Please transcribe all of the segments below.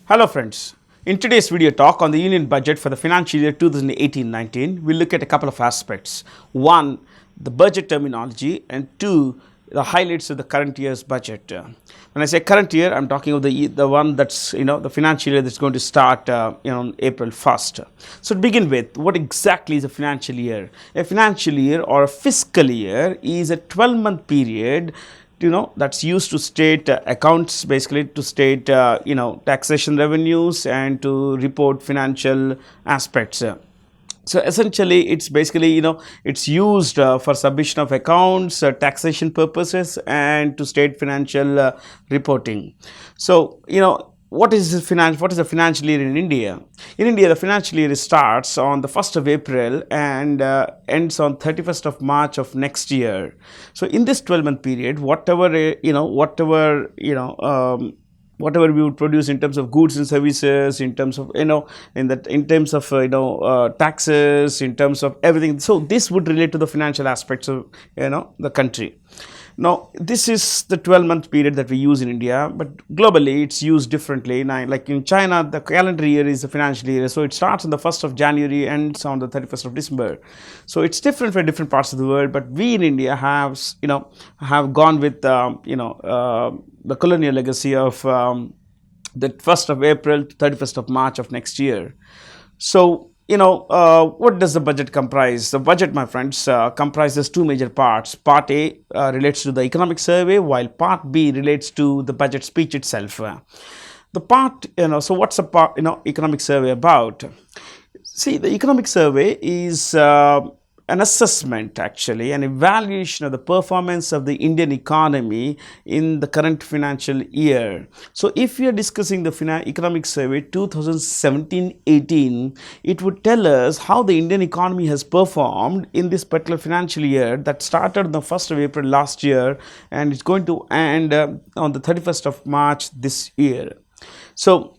Hello friends. In today's video talk on the Union budget for the financial year 2018-19, we'll look at a couple of aspects. One, the budget terminology, and two, the highlights of the current year's budget. When I say current year, I'm talking of the one that's, the financial year that's going to start, on April 1st. So to begin with, what exactly is a financial year? A financial year or a fiscal year is a 12-month period that's used to state accounts, basically to state taxation revenues and to report financial aspects. So essentially it's basically it's used for submission of accounts, taxation purposes, and to state financial reporting. So what is the financial year in India? In India, the financial year starts on the 1st of April and ends on 31st of March of next year. So in this 12-month period, whatever we would produce in terms of goods and services, in terms of taxes, in terms of everything. So this would relate to the financial aspects of the country. Now, this is the 12-month period that we use in India, but globally it's used differently. Now, like in China, the calendar year is the financial year, so it starts on the 1st of January and ends on the 31st of December. So it's different for different parts of the world, but we in India have gone with the colonial legacy of the 1st of April to 31st of March of next year. So what does the budget comprise? The budget, my friends, comprises two major parts. Part A relates to the economic survey, while Part B relates to the budget speech itself. The part, so what's the part, economic survey about? See, the economic survey is an assessment, actually, an evaluation of the performance of the Indian economy in the current financial year. So if we are discussing the economic survey 2017-18, it would tell us how the Indian economy has performed in this particular financial year that started on the 1st of April last year and it's going to end on the 31st of March this year. So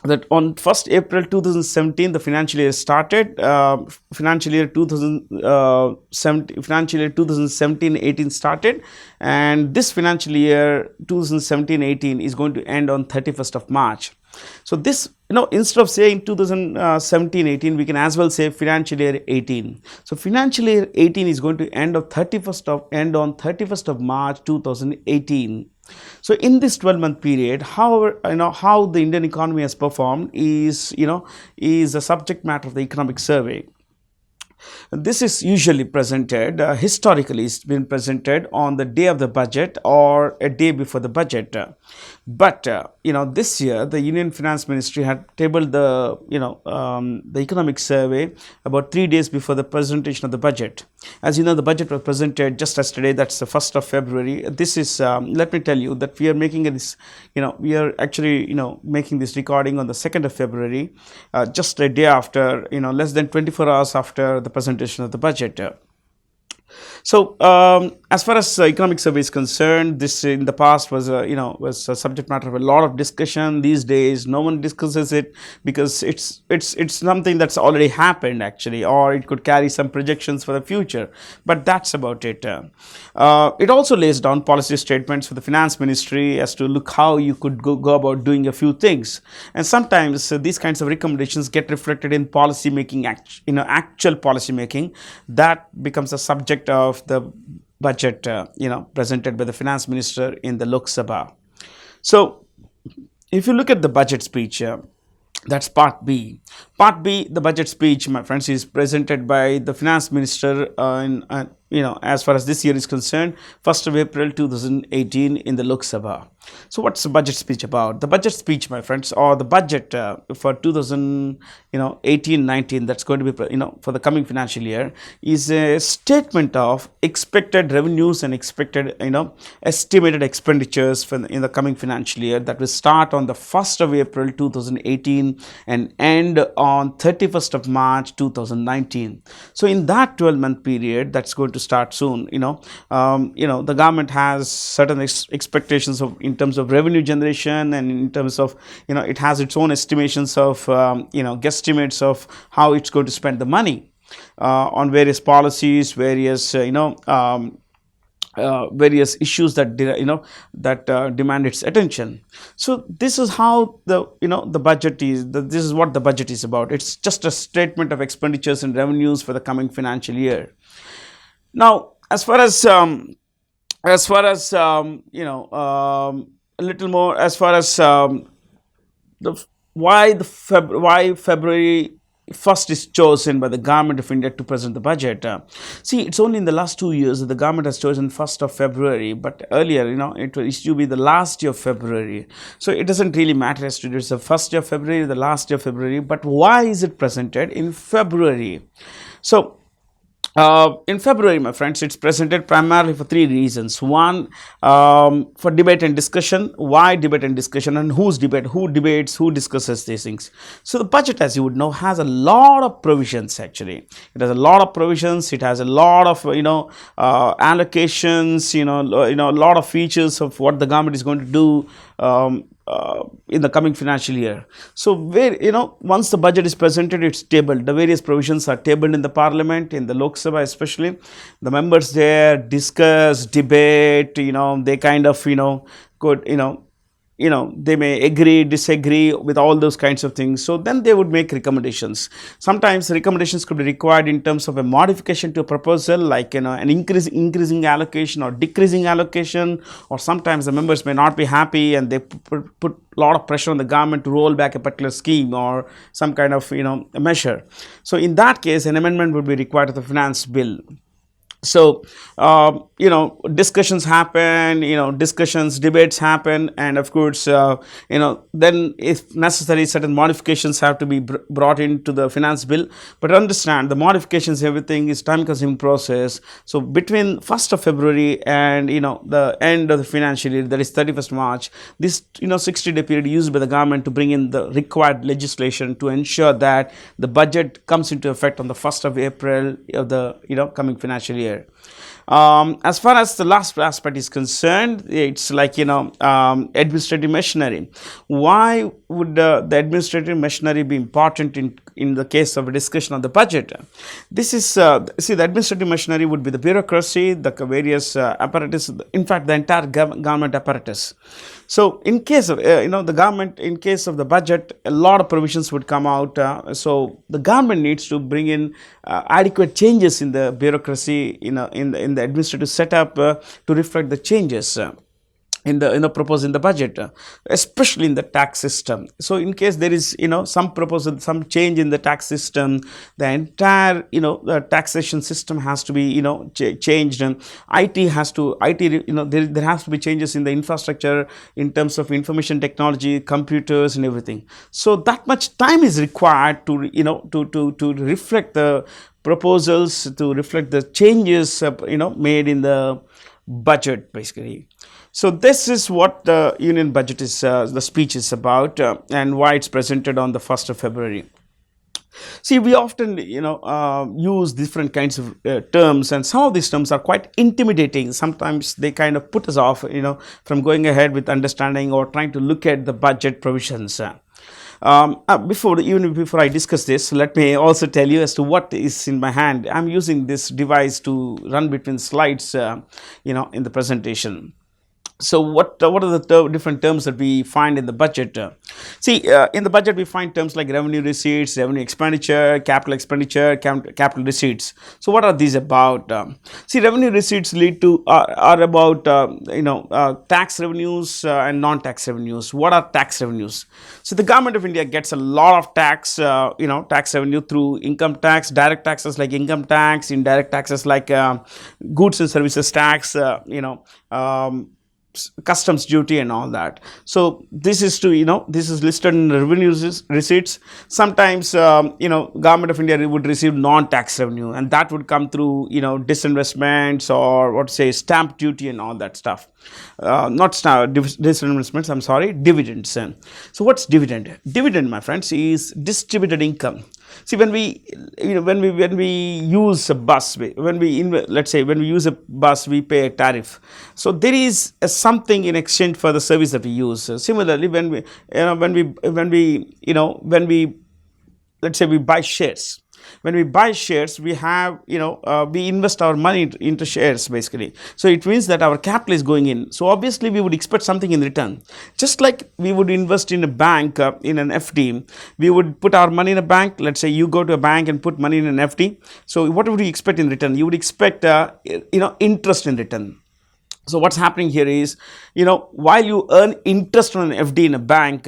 that on 1st April 2017 the financial year started. Financial year 2017-18 started, and this financial year 2017-18 is going to end on 31st of March. So this, instead of saying 2017-18, we can as well say financial year 18. So financial year 18 is going to end on 31st of March 2018. So in this 12-month period, how the Indian economy has performed is a subject matter of the economic survey. This is usually presented, historically it's been presented on the day of the budget or a day before the budget. But this year the Union Finance Ministry had tabled the economic survey about 3 days before the presentation of the budget. As you know, the budget was presented just yesterday, that's the 1st of February. This is, let me tell you that we are making this, we are actually, making this recording on the 2nd of February, just a day after, less than 24 hours after the presentation of the budget. So as far as economic survey is concerned, this in the past was was a subject matter of a lot of discussion. These days no one discusses it because it's something that's already happened, actually, or it could carry some projections for the future, but that's about it. It also lays down policy statements for the finance ministry as to look how you could go about doing a few things, and sometimes these kinds of recommendations get reflected in policy making, actual policy making that becomes a subject of the budget presented by the finance minister in the Lok Sabha. So if you look at the budget speech, that's part B. Part B, the budget speech, my friends, is presented by the finance minister as far as this year is concerned, 1st of April 2018 in the Lok Sabha. So what's the budget speech about? The budget speech, my friends, or the budget for 2018-19 that's going to be for the coming financial year is a statement of expected revenues and expected estimated expenditures in the coming financial year that will start on the 1st of April 2018 and end on 31st of March 2019. So in that 12-month period that's going to start soon, the government has certain expectations in terms of revenue generation, and in terms of it has its own estimations of guesstimates of how it's going to spend the money on various policies, various various issues that demand its attention. So this is how the budget is. This is what the budget is about. It's just a statement of expenditures and revenues for the coming financial year. Now, as far as a little more as far as the why February 1st is chosen by the government of India to present the budget. See, it's only in the last 2 years that the government has chosen 1st of February, but earlier, it used to be the last day of February. So it doesn't really matter as to it's the first day of February, the last day of February, but why is it presented in February? So in February, my friends, it's presented primarily for three reasons. One, for debate and discussion. Why debate and discussion, and whose debate? Who debates? Who discusses these things? So the budget, as you would know, has a lot of provisions. Actually, it has a lot of provisions. It has a lot of allocations. A lot of features of what the government is going to do in the coming financial year. So where once the budget is presented, it's tabled. The various provisions are tabled in the parliament, in the Lok Sabha especially. The members there discuss, debate. They kind of could they may agree, disagree with all those kinds of things. So then they would make recommendations. Sometimes recommendations could be required in terms of a modification to a proposal, like an increasing allocation or decreasing allocation, or sometimes the members may not be happy and they put a lot of pressure on the government to roll back a particular scheme or some kind of a measure. So in that case, an amendment would be required to the finance bill. So discussions happen, debates happen, and of course then if necessary certain modifications have to be brought into the finance bill. But understand, the modifications, everything is time consuming process. So between 1st of February and the end of the financial year, that is 31st March, this 60-day period used by the government to bring in the required legislation to ensure that the budget comes into effect on the 1st of April of the coming financial year. As far as the last aspect is concerned, it's like administrative machinery. Why would the administrative machinery be important in the case of a discussion of the budget? This is see, the administrative machinery would be the bureaucracy, the various apparatus, in fact the entire government apparatus. So in case of the government, in case of the budget, a lot of provisions would come out. So the government needs to bring in adequate changes in the bureaucracy, in the administrative setup to reflect the changes in the proposed in the budget, especially in the tax system. So in case there is some proposal, some change in the tax system, the entire the taxation system has to be changed, and there has to be changes in the infrastructure in terms of information technology, computers and everything. So that much time is required to to reflect the proposals, to reflect the changes made in the budget basically. So this is what the union budget is, the speech is about, and why it's presented on the 1st of February. See, we often use different kinds of terms, and some of these terms are quite intimidating. Sometimes they kind of put us off from going ahead with understanding or trying to look at the budget provisions. Before I discuss this, let me also tell you as to what is in my hand. I'm using this device to run between slides in the presentation. So what are the different terms that we find in the budget? See, in the budget we find terms like revenue receipts, revenue expenditure, capital receipts. So what are these about? See, revenue receipts are about tax revenues and non-tax revenues. What are tax revenues? So the government of India gets a lot of tax revenue through income tax, direct taxes like income tax, indirect taxes like goods and services tax, customs duty and all that. So this is this is listed in revenue receipts. Sometimes government of India would receive non-tax revenue, and that would come through disinvestments, or stamp duty and all that stuff. Not disinvestments, I'm sorry, dividends. So what's dividend? Dividend, my friends, is distributed income. See, when we use a bus, when we use a bus, we pay a tariff. So there is something in exchange for the service that we use. Similarly, when we let's say we buy shares. When we buy shares, we have, we invest our money into shares basically. So it means that our capital is going in. So obviously we would expect something in return. Just like we would invest in a bank, in an FD, we would put our money in a bank. Let's say you go to a bank and put money in an FD. So what would you expect in return? You would expect, interest in return. So what's happening here is, while you earn interest on an FD in a bank,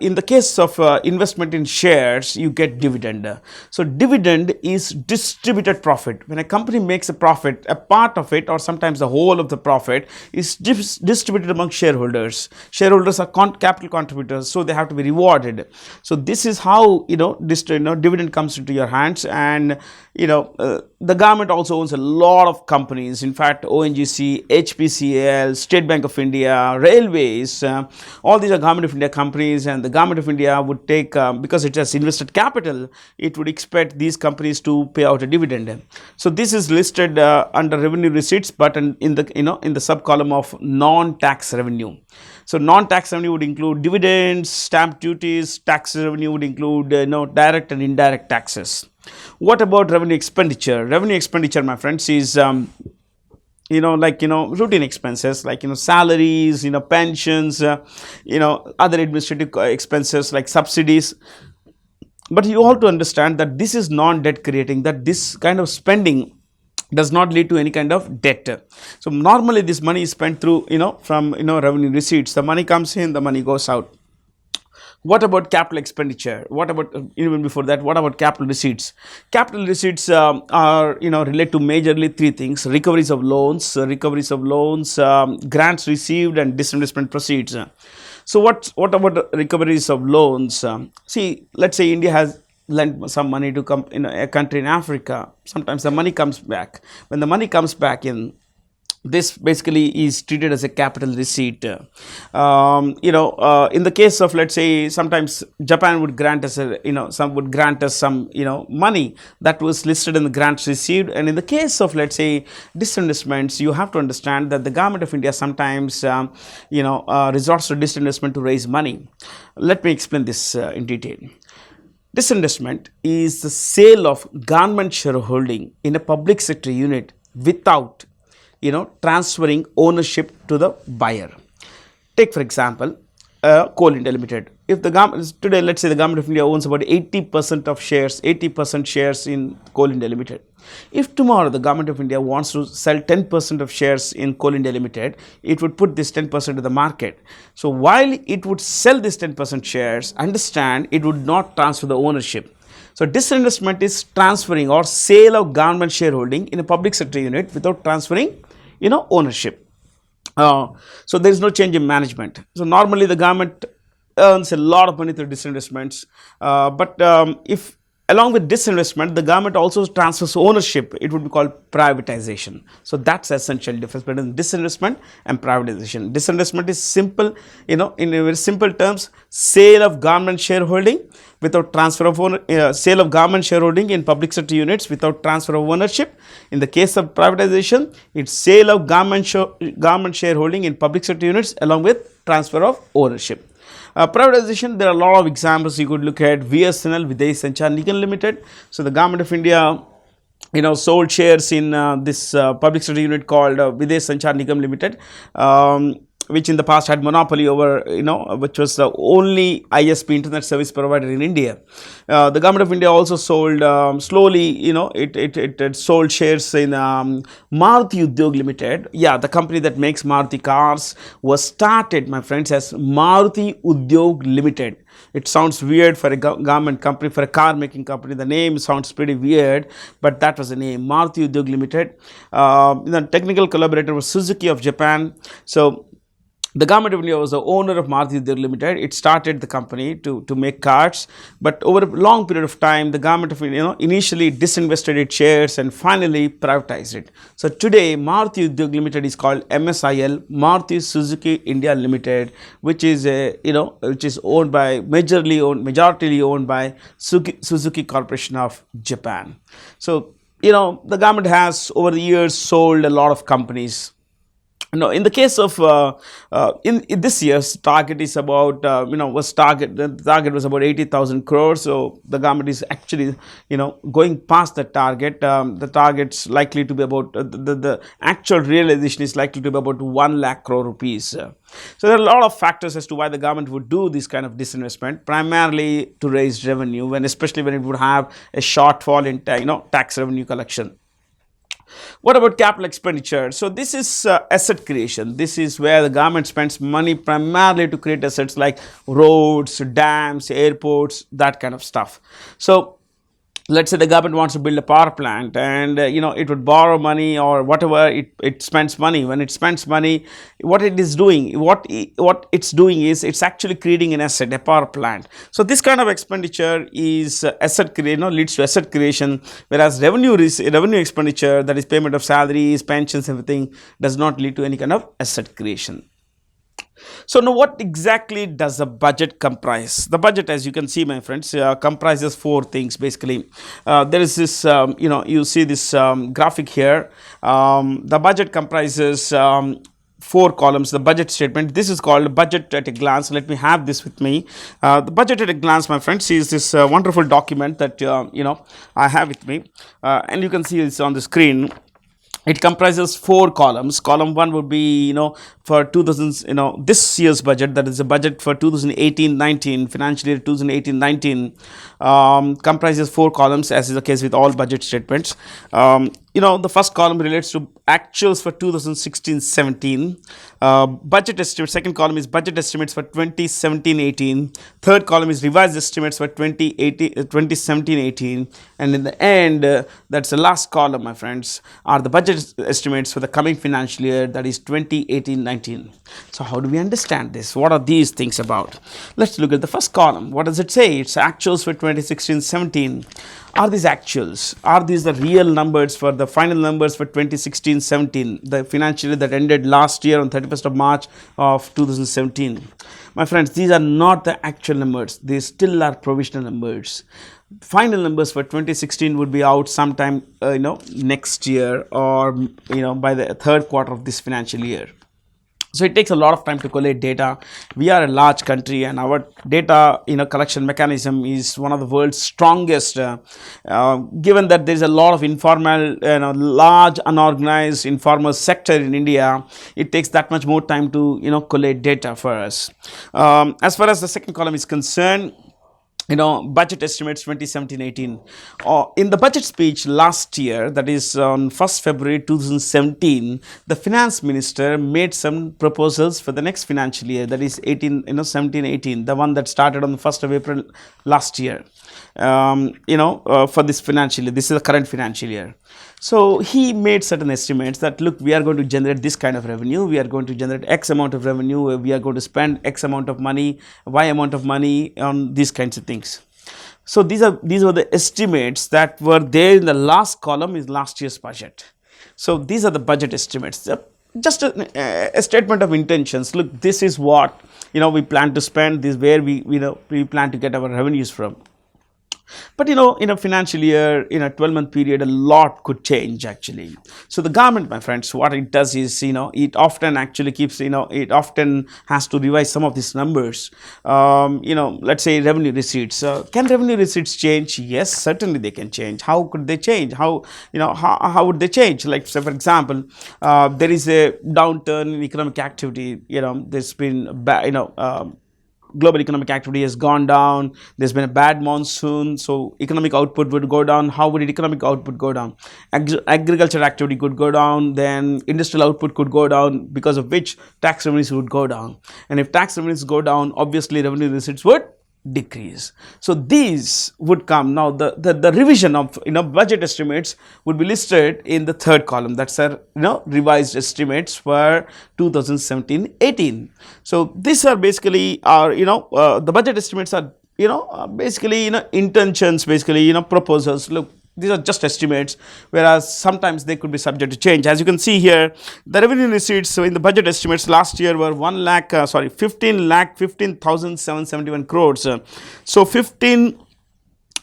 in the case of investment in shares, you get dividend. So dividend is distributed profit. When a company makes a profit, a part of it or sometimes the whole of the profit is distributed among shareholders. Shareholders are capital contributors, so they have to be rewarded. So this is how dividend comes into your hands. And the government also owns a lot of companies. In fact, ONGC, HPCL, State Bank of India, Railways, all these are Government of India companies, and the Government of India would take, because it has invested capital, it would expect these companies to pay out a dividend. So this is listed under revenue receipts, but in the sub column of non-tax revenue. So non-tax revenue would include dividends, stamp duties. Tax revenue would include direct and indirect taxes. What about revenue expenditure? Revenue expenditure, my friends, is routine expenses like salaries, pensions, other administrative expenses like subsidies. But you have to understand that this is non-debt creating, that this kind of spending does not lead to any kind of debt. So normally this money is spent through from revenue receipts. The money comes in, the money goes out. What about capital expenditure? What about, even before that, what about capital receipts? Capital receipts are relate to majorly three things: recoveries of loans, grants received, and disinvestment proceeds. So what about recoveries of loans? See, let's say India has lent some money to a country in Africa. Sometimes the money comes back. When the money comes back in, this basically is treated as a capital receipt. In the case of, let's say, sometimes Japan would grant us some money that was listed in the grants received. And in the case of, let's say, disinvestments, you have to understand that the Government of India sometimes resorts to disinvestment to raise money. Let me explain this in detail. Disinvestment is the sale of government shareholding in a public sector unit without transferring ownership to the buyer. Take, for example, Coal India Limited. If the government today, let's say the Government of India owns about 80% shares in Coal India Limited. If tomorrow the Government of India wants to sell 10% of shares in Coal India Limited, it would put this 10% to the market. So while it would sell this 10% shares, understand it would not transfer the ownership. So disinvestment is transferring or sale of government shareholding in a public sector unit without transferring ownership. So there is no change in management. So normally the government earns a lot of money through disinvestments, but if along with disinvestment, the government also transfers ownership, it would be called privatization. So that's the essential difference between disinvestment and privatization. Disinvestment is simple, in very simple terms, sale of government shareholding without transfer of sale of government shareholding in public sector units without transfer of ownership. In the case of privatization, it's sale of government shareholding in public sector units along with transfer of ownership. Privatization, there are a lot of examples you could look at. VSNL, Videy Sanchar Nigam Limited. So the Government of India sold shares in this public sector unit called Videy Sanchar Nigam Limited, which in the past had monopoly over, which was the only ISP, internet service provider in India. The Government of India also sold, slowly, it sold shares in Maruti Udyog Limited. Yeah, the company that makes Maruti cars was started, my friends, as Maruti Udyog Limited. It sounds weird for a government company, for a car making company. The name sounds pretty weird, but that was the name, Maruti Udyog Limited. The technical collaborator was Suzuki of Japan. So the Government of India was the owner of Maruti Udyog Limited. It started the company to make cars, but over a long period of time, the Government of India initially disinvested its shares and finally privatized it. So today, Maruti Udyog Limited is called MSIL, Maruti Suzuki India Limited, which is owned by majority owned by Suzuki Corporation of Japan. So the government has over the years sold a lot of companies. No, in the case of in this year's target is about was target the target was about 80,000 crores. So the government is actually going past the target. The target's likely to be about the actual realization is likely to be about 1 lakh crore rupees. So there are a lot of factors as to why the government would do this kind of disinvestment, primarily to raise revenue, when especially when it would have a shortfall in tax revenue collection. What about capital expenditure? So this is asset creation. This is where the government spends money primarily to create assets like roads, dams, airports, that kind of stuff. So let's say the government wants to build a power plant, and it would borrow money or whatever, it spends money. When it spends money, what it's doing is it's actually creating an asset, a power plant. So this kind of expenditure is asset creation, leads to asset creation, whereas revenue expenditure, that is payment of salaries, pensions, everything, does not lead to any kind of asset creation. So now what exactly does the budget comprise? The budget, as you can see, my friends, comprises 4 things basically. There is this, you see this graphic here. The budget comprises 4 columns. The budget statement, this is called budget at a glance. Let me have this with me. The budget at a glance, my friends, is this wonderful document that I have with me, and you can see it's on the screen. It comprises 4 columns. Column 1 would be, for 2000, this year's budget, that is the budget for 2018-19, financial year 2018-19, comprises 4 columns, as is the case with all budget statements. The first column relates to actuals for 2016-17, budget estimates. Second column is budget estimates for 2017-18. Third column is revised estimates for 2017-18. And in the end, that's the last column, my friends, are the budget estimates for the coming financial year, that is 2018-19. So how do we understand this? What are these things about? Let's look at the first column. What does it say? It's actuals for 2016-17. Are these actuals? Are these the real numbers, for the final numbers for 2016-17, the financial year that ended last year on 31st of March of 2017? My friends, these are not the actual numbers. They still are provisional numbers. Final numbers for 2016 would be out sometime next year, or by the 3rd quarter of this financial year. So it takes a lot of time to collate data. We are a large country, and our data collection mechanism is one of the world's strongest. Given that there is a lot of informal, large unorganized informal sector in India, it takes that much more time to collate data for us. As far as the second column is concerned, budget estimates 2017-18. In the budget speech last year, that is on 1st February 2017, the finance minister made some proposals for the next financial year, that is 17-18, the one that started on the 1st of April last year. For this financial year, this is the current financial year. So he made certain estimates that, look, we are going to generate this kind of revenue, we are going to generate X amount of revenue, we are going to spend X amount of money, Y amount of money on these kinds of things. So these were the estimates that were there in the last column is last year's budget. So these are the budget estimates. Just a statement of intentions. Look, this is what we plan to spend, this is where we plan to get our revenues from. But in a financial year, in a 12-month period, a lot could change actually. So the government, my friends, what it does is, it often actually keeps, it often has to revise some of these numbers. Let's say revenue receipts. Can revenue receipts change? Yes, certainly they can change. How could they change? How would they change? Like, say, for example, there is a downturn in economic activity. There's been global economic activity has gone down. There's been a bad monsoon, so economic output would go down. How would economic output go down? Agriculture activity could go down, then industrial output could go down, because of which tax revenues would go down. And if tax revenues go down, obviously revenue receipts would decrease. So these would come. Now the revision of budget estimates would be listed in the 3rd column. That's our revised estimates for 2017-18. So these are basically the budget estimates are basically intentions, basically proposals. Look, these are just estimates, whereas sometimes they could be subject to change. As you can see here, the revenue receipts, so in the budget estimates last year were 15,15,771 crores. So 15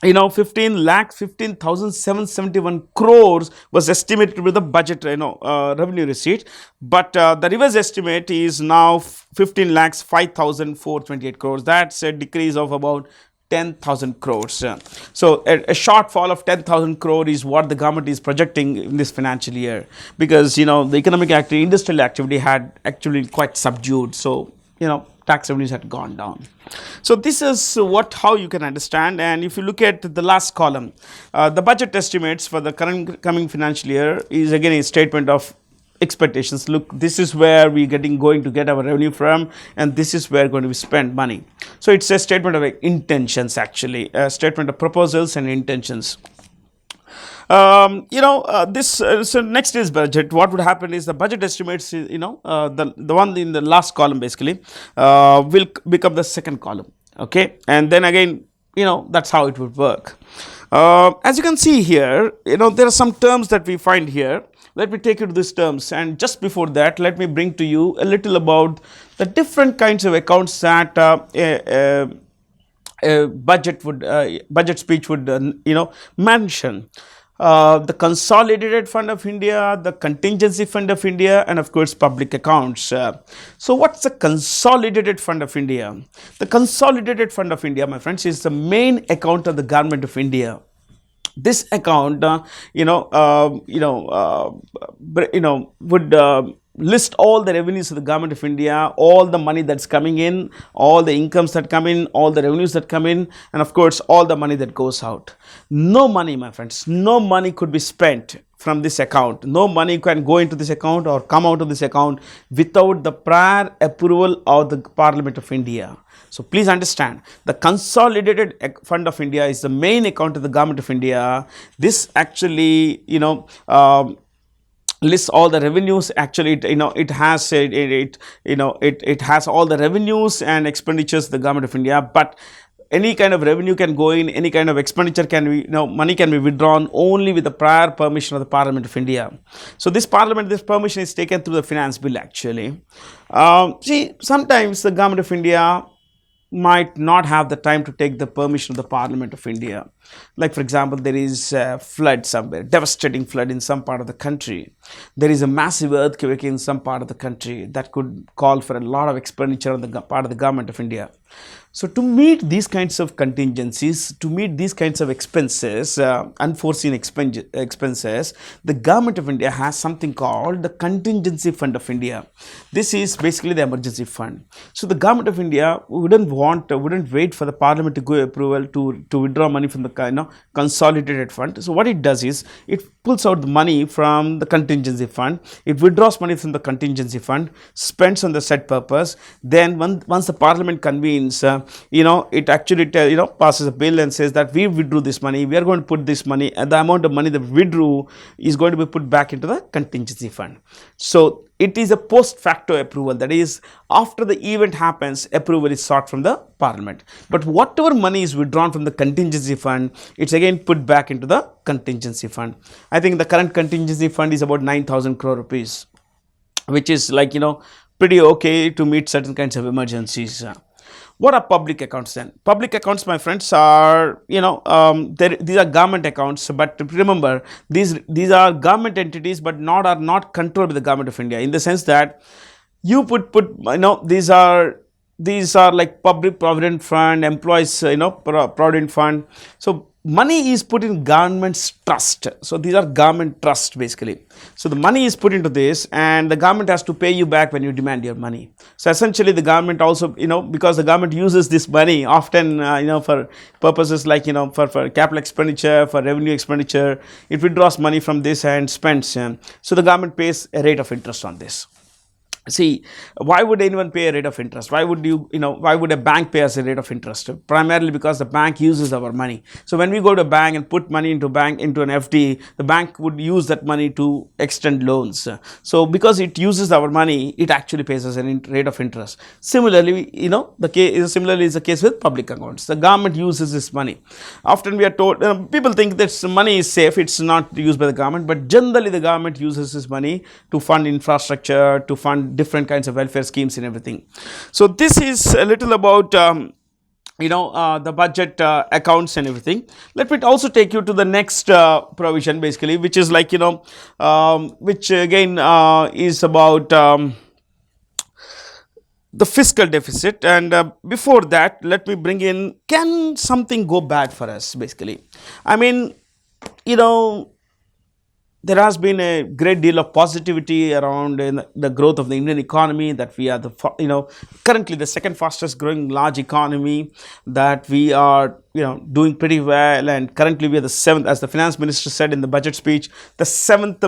15 lakh 15,771 crores was estimated with the budget, revenue receipt, but the reverse estimate is now 15 lakhs 5,428 crores. That's a decrease of about 10,000 crores. So a shortfall of 10,000 crore is what the government is projecting in this financial year, because the economic activity, industrial activity had actually quite subdued. So tax revenues had gone down. So this is how you can understand. And if you look at the last column, the budget estimates for the coming financial year is again a statement of expectations. Look, this is where we going to get our revenue from, and this is where going to be spend money. So it's a statement of intentions, actually, a statement of proposals and intentions. So next is budget. What would happen is the budget estimates, the one in the last column basically will become the second column. Okay, and then again, that's how it would work. As you can see here, there are some terms that we find here. Let me take you to these terms, and just before that, let me bring to you a little about the different kinds of accounts that a budget speech would mention. The Consolidated Fund of India, the Contingency Fund of India, and of course public accounts. So what's the Consolidated Fund of India? The Consolidated Fund of India, my friends, is the main account of the Government of India. This account, would list all the revenues of the Government of India, all the money that's coming in, all the incomes that come in, all the revenues that come in, and of course all the money that goes out. No money, my friends, no money could be spent from this account. No money can go into this account or come out of this account without the prior approval of the Parliament of India. So please understand, the Consolidated Fund of India is the main account of the Government of India. This actually, lists all the revenues. Actually, it has all the revenues and expenditures of the Government of India. But any kind of revenue can go in, any kind of expenditure can be, money can be withdrawn only with the prior permission of the Parliament of India. So this permission is taken through the finance bill, actually. See, sometimes the Government of India might not have the time to take the permission of the Parliament of India. Like, for example, there is a flood somewhere, devastating flood in some part of the country. There is a massive earthquake in some part of the country that could call for a lot of expenditure on the part of the Government of India. So to meet these kinds of contingencies, to meet these kinds of expenses, unforeseen expenses, the Government of India has something called the Contingency Fund of India. This is basically the emergency fund. So the Government of India wouldn't wait for the Parliament to give approval to withdraw money from the Consolidated Fund. So what it does is, it pulls out the money from the Contingency Fund, it withdraws money from the Contingency Fund, spends on the said purpose. Then once the Parliament convenes, it actually passes a bill and says that we withdrew this money, we are going to put this money, and the amount of money that we withdrew is going to be put back into the Contingency Fund. So it is a post facto approval, that is, after the event happens, approval is sought from the Parliament. But whatever money is withdrawn from the Contingency Fund, it's again put back into the Contingency Fund. I think the current Contingency Fund is about 9,000 crore rupees, which is like, pretty okay to meet certain kinds of emergencies. What are public accounts then? Public accounts, my friends, are, these are government accounts, but remember, these are government entities, but are not controlled by the Government of India, in the sense that you these are like Public Provident Fund, employees, Provident Fund. So money is put in government's trust. So these are government trusts basically. So the money is put into this, and the government has to pay you back when you demand your money. So essentially the government also, because the government uses this money often, for purposes like, for capital expenditure, for revenue expenditure, it withdraws money from this and spends. So the government pays a rate of interest on this. See, why would anyone pay a rate of interest? Why would why would a bank pay us a rate of interest? Primarily because the bank uses our money. So when we go to a bank and put money into an FD, the bank would use that money to extend loans. So because it uses our money, it actually pays us a rate of interest. Similarly, similarly is the case with public accounts. The government uses this money. Often we are told, people think that money is safe, it's not used by the government, but generally the government uses this money to fund infrastructure, to fund different kinds of welfare schemes and everything. So this is a little about the budget accounts and everything. Let me also take you to the next provision basically, which is like, which again is about the fiscal deficit. And before that, let me bring in, can something go bad for us basically? I mean, you know, there has been a great deal of positivity around in the growth of the Indian economy, that we are the currently the second fastest growing large economy, that we are doing pretty well, and currently we are the seventh, as the finance minister said in the budget speech, the seventh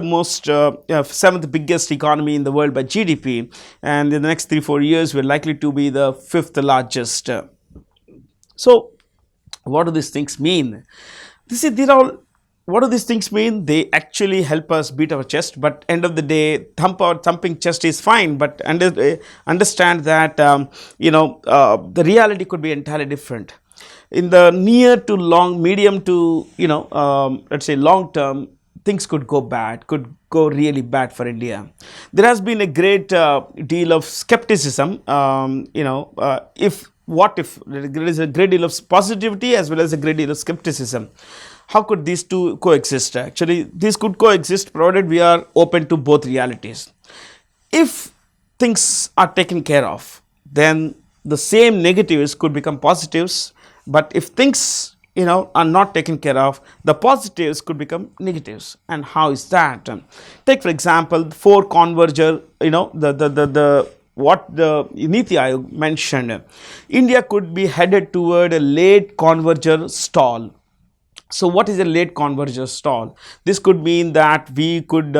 biggest economy in the world by GDP, and in the next 3-4 years we're likely to be the fifth largest. So what do these things mean? These are all, what do these things mean? They actually help us beat our chest, but end of the day, thumping chest is fine, but understand that the reality could be entirely different. In the near to long, medium to let's say long term, things could go bad, could go really bad for India. There has been a great deal of skepticism. If there is a great deal of positivity as well as a great deal of skepticism. How could these two coexist? Actually, these could coexist provided we are open to both realities. If things are taken care of, then the same negatives could become positives. But if things are not taken care of, the positives could become negatives. And how is that? Take for example, four converger. What the Niti Aayog mentioned, India could be headed toward a late converger stall. So what is a late converger stall? This could mean that we could,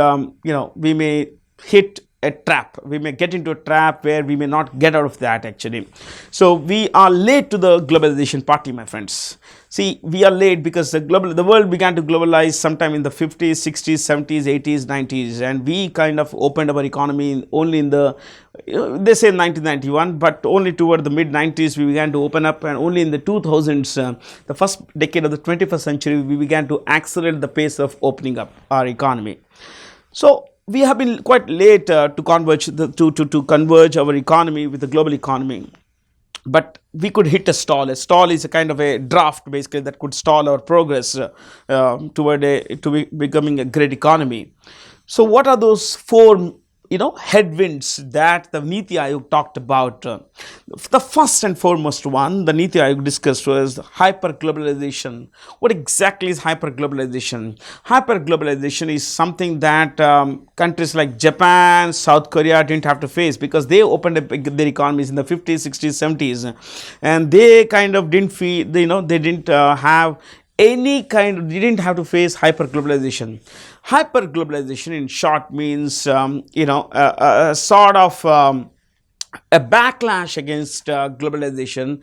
we may hit a trap. We may get into a trap where we may not get out of that actually. So we are late to the globalization party, my friends. See, we are late because the world began to globalize sometime in the 50s, 60s, 70s, 80s, 90s, and we kind of opened our economy only in the, they say 1991, but only toward the mid 90s we began to open up, and only in the 2000s, the first decade of the 21st century, we began to accelerate the pace of opening up our economy. So we have been quite late to converge to converge our economy with the global economy. But we could hit a stall. A stall is a kind of a draft basically that could stall our progress toward becoming a great economy. So what are those four headwinds that the Niti Aayog talked about? The first and foremost one the Niti Aayog discussed was hyper-globalization. What exactly is hyper-globalization? Hyper-globalization is something that countries like Japan, South Korea didn't have to face, because they opened up their economies in the 50s, 60s, 70s, and they kind of didn't feel, they didn't have any kind, they didn't have to face hyper-globalization. Hyper-globalization in short means, a sort of a backlash against globalization.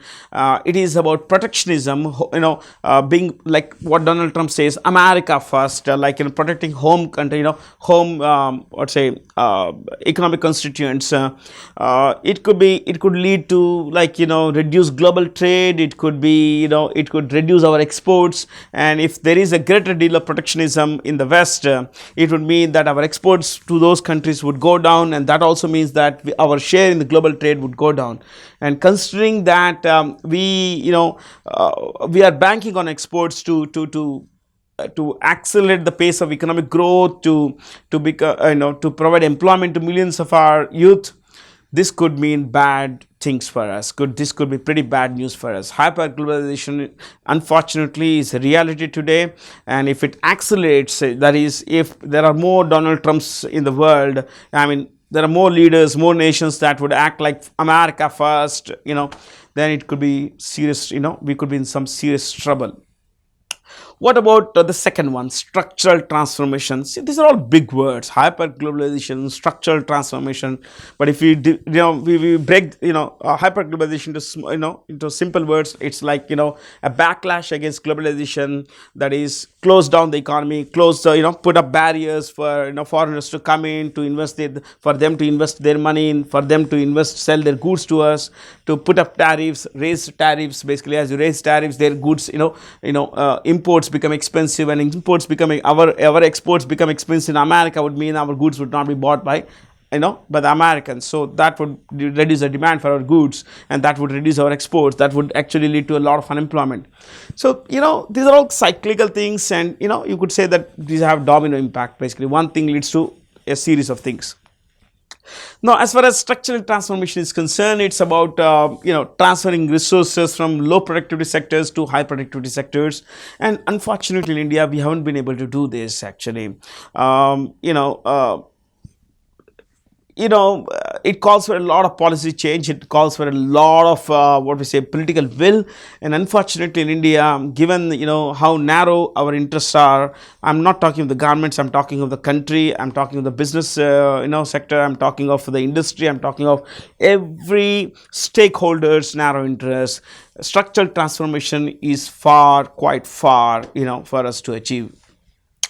It is about protectionism, being like what Donald Trump says, America first, like protecting home country, home, let's say, economic constituents. It could lead to like, reduce global trade. It could be, it could reduce our exports. And if there is a greater deal of protectionism in the West, it would mean that our exports to those countries would go down, and that also means that our share in the global trade would go down. And considering that we are banking on exports to accelerate the pace of economic growth, to provide employment to millions of our youth, this could mean bad things for us. This could be pretty bad news for us. Hyper-globalization, unfortunately, is a reality today, and if it accelerates, that is, if there are more Donald Trumps in the world, I mean, there are more leaders, more nations that would act like America first, then it could be serious, we could be in some serious trouble. What about the second one, structural transformation? See, these are all big words, hyper-globalization, structural transformation. But if we break, hyper-globalization into simple words, it's like, a backlash against globalization, that is, close down the economy, put up barriers for, foreigners to come in, to invest for them to invest their money in, for them to sell their goods to us, to put up tariffs, raise tariffs. Basically, as you raise tariffs, their goods, imports become expensive, and imports becoming our exports become expensive in America would mean our goods would not be bought by by the Americans. So that would reduce the demand for our goods, and that would reduce our exports. That would actually lead to a lot of unemployment. So these are all cyclical things, and you could say that these have domino impact. Basically, one thing leads to a series of things. Now, as far as structural transformation is concerned, it's about transferring resources from low productivity sectors to high productivity sectors. And unfortunately, in India, we haven't been able to do this actually. Um, you know, uh, it calls for a lot of policy change. It calls for a lot of what we say political will. And unfortunately, in India, given how narrow our interests are, I'm not talking of the governments. I'm talking of the country. I'm talking of the business sector. I'm talking of the industry. I'm talking of every stakeholder's narrow interest. Structural transformation is quite far, for us to achieve.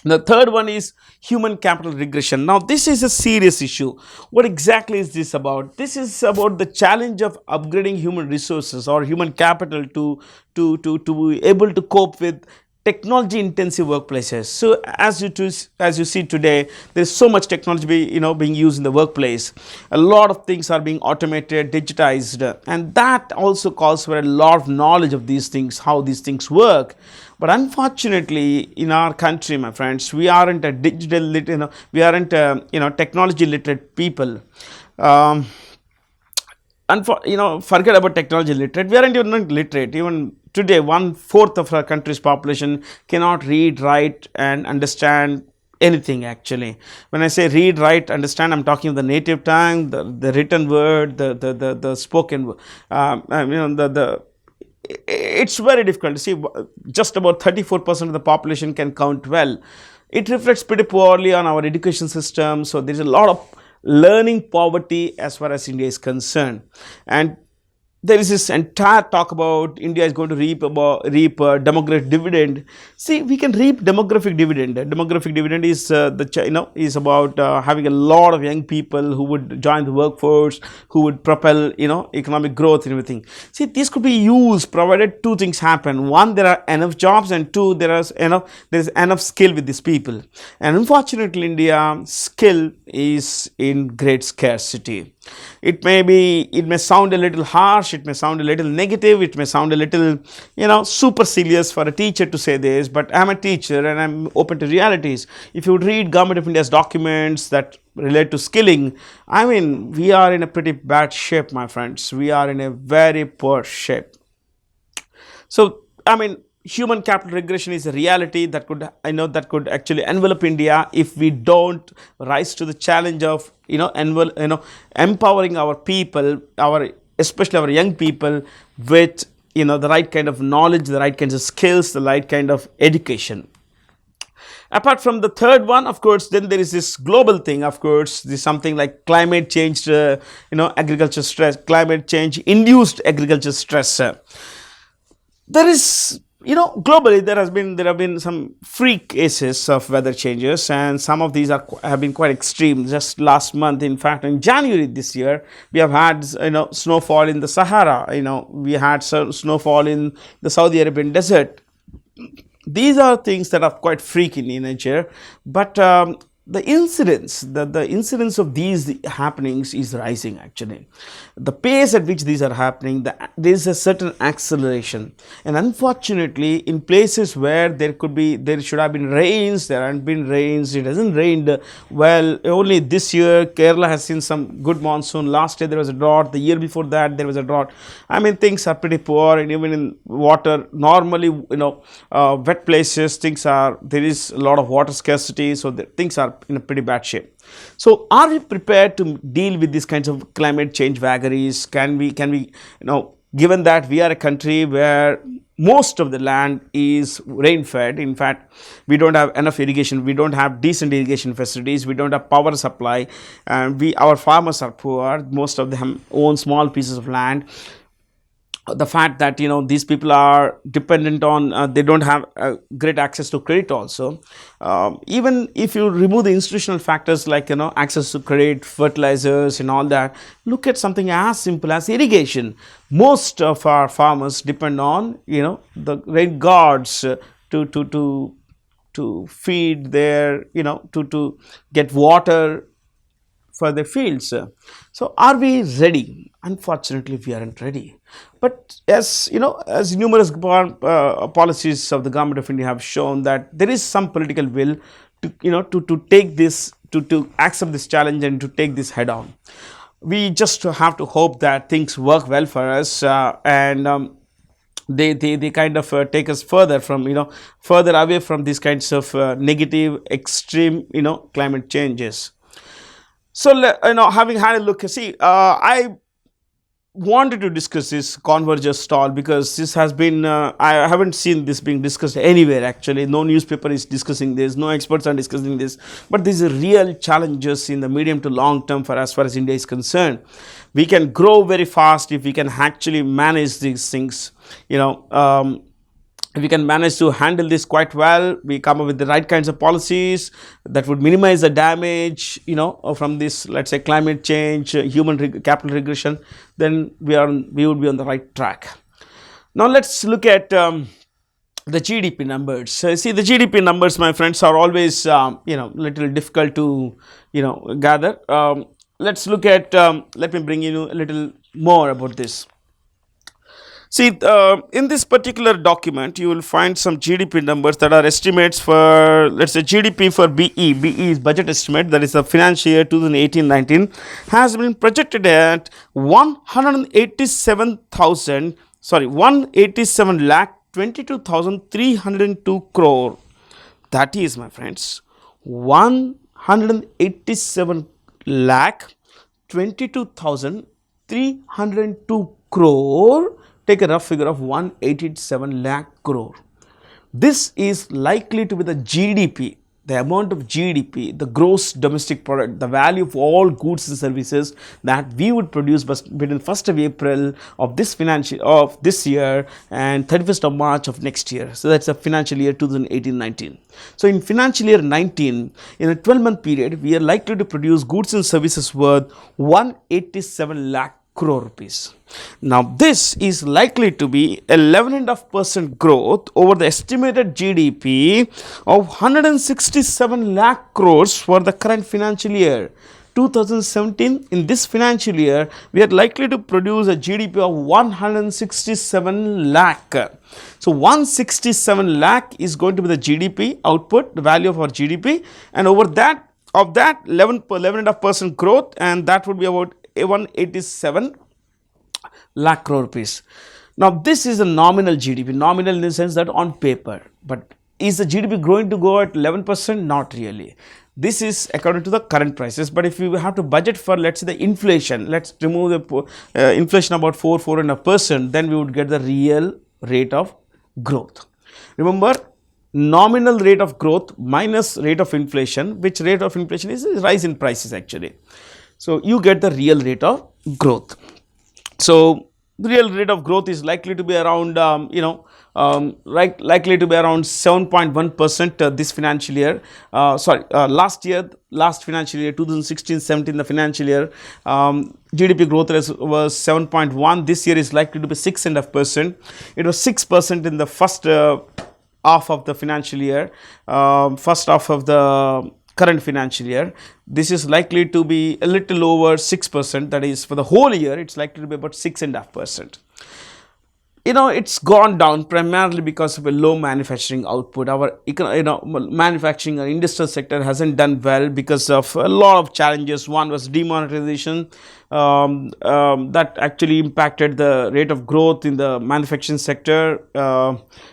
The third one is human capital regression. Now, this is a serious issue. What exactly is this about? This is about the challenge of upgrading human resources or human capital to be able to cope with technology intensive workplaces. So as you see today, there's so much technology being used in the workplace. A lot of things are being automated, digitized, and that also calls for a lot of knowledge of these things, how these things work. But unfortunately, in our country, my friends, we aren't a we aren't technology literate people. Um, Forget about technology literate. We aren't even literate. Even today, 1/4 of our country's population cannot read, write, and understand anything actually. When I say read, write, understand, I'm talking of the native tongue, the written word, the spoken word. The It's very difficult to see. Just about 34% of the population can count well. It reflects pretty poorly on our education system. So there's a lot of learning poverty as far as India is concerned. And there is this entire talk about India is going to reap demographic dividend. See, we can reap demographic dividend. Demographic dividend is is about having a lot of young people who would join the workforce, who would propel economic growth and everything. See, this could be used provided two things happen. One, there are enough jobs, and two, there is enough skill with these people. And unfortunately, India skill is in great scarcity. It may sound a little harsh, it may sound a little negative, it may sound a little supercilious for a teacher to say this, but I'm a teacher and I'm open to realities. If you would read Government of India's documents that relate to skilling, I mean, we are in a pretty bad shape, my friends. We are in a very poor shape. So, I mean, human capital regression is a reality that could actually envelop India if we don't rise to the challenge of empowering our people, especially our young people, with the right kind of knowledge, the right kinds of skills, the right kind of education. Apart from the third one, of course, then there is this global thing. Of course, this something like climate change, agriculture stress, climate change induced agriculture stress. There is globally there have been some freak cases of weather changes, and some of these have been quite extreme. Just last month, in fact, in January this year, we have had snowfall in the Sahara. We had snowfall in the Saudi Arabian desert. These are things that are quite freaky in nature, but the incidence of these happenings is rising actually. The pace at which these are happening, there is a certain acceleration, and unfortunately, in places where there should have been rains, there haven't been rains. It hasn't rained well. Only this year, Kerala has seen some good monsoon. Last year there was a drought. The year before that there was a drought. I mean, things are pretty poor, and even in water, normally wet places, there is a lot of water scarcity. So things are in a pretty bad shape. So are we prepared to deal with these kinds of climate change vagaries? Can we given that we are a country where most of the land is rain fed, in fact we don't have enough irrigation, we don't have decent irrigation facilities, we don't have power supply, and our farmers are poor, most of them own small pieces of land. The fact that these people are dependent on they don't have great access to credit also. Even if you remove the institutional factors like access to credit, fertilizers and all that, look at something as simple as irrigation. Most of our farmers depend on the rain gods to feed their to get water for their fields. So are we ready? Unfortunately, we aren't ready. But as you know, as numerous policies of the government of India have shown, that there is some political will to to take this, to accept this challenge and to take this head on. We just have to hope that things work well for us, and they kind of take us further from, further away from these kinds of negative extreme climate changes. So having had a look, see, I wanted to discuss this converger stall because this has been, I haven't seen this being discussed anywhere actually. No newspaper is discussing this, no experts are discussing this, but these are real challenges in the medium to long term for as far as India is concerned. We can grow very fast if we can actually manage these things. If we can manage to handle this quite well, we come up with the right kinds of policies that would minimize the damage, from this, let's say, climate change, human capital regression, then we would be on the right track. Now let's look at the GDP numbers. See, the GDP numbers, my friends, are always little difficult to gather. Let's look at. Let me bring you a little more about this. See, in this particular document, you will find some GDP numbers that are estimates for, let's say, GDP for BE. BE is budget estimate, that is the financial year 2018-19, has been projected at 187 lakh 22,302 crore. That is, my friends, 187 lakh 22,302 crore. Take a rough figure of 187 lakh crore. This is likely to be the GDP, the amount of GDP, the gross domestic product, the value of all goods and services that we would produce between 1st of April of this year and 31st of March of next year. So that's the financial year 2018-19. So in financial year 19, in a 12-month period, we are likely to produce goods and services worth 187 lakh crore rupees. Now this is likely to be 11.5% growth over the estimated GDP of 167 lakh crores for the current financial year 2017. In this financial year, we are likely to produce a GDP of 167 lakh. So 167 lakh is going to be the GDP output, the value of our GDP, and over that, of that 11.5% growth, and that would be about 187 lakh crore rupees. Now this is a nominal GDP, nominal in the sense that on paper, but is the GDP going to go at 11%? Not really. This is according to the current prices, but if you have to budget for, let's say, the inflation, let's remove the inflation about 4.5%, then we would get the real rate of growth. Remember, nominal rate of growth minus rate of inflation, which rate of inflation is rise in prices actually. So you get the real rate of growth. So the real rate of growth is likely to be around, likely to be around 7.1% this financial year. Last financial year, 2016-17, the financial year, GDP growth was 7.1. This year is likely to be 6.5%. It was 6% in the first half of the financial year, first half of the current financial year. This is likely to be a little over 6%, that is for the whole year it's likely to be about 6.5%. It's gone down primarily because of a low manufacturing output. Our manufacturing or industrial sector hasn't done well because of a lot of challenges. One was demonetization, that actually impacted the rate of growth in the manufacturing sector,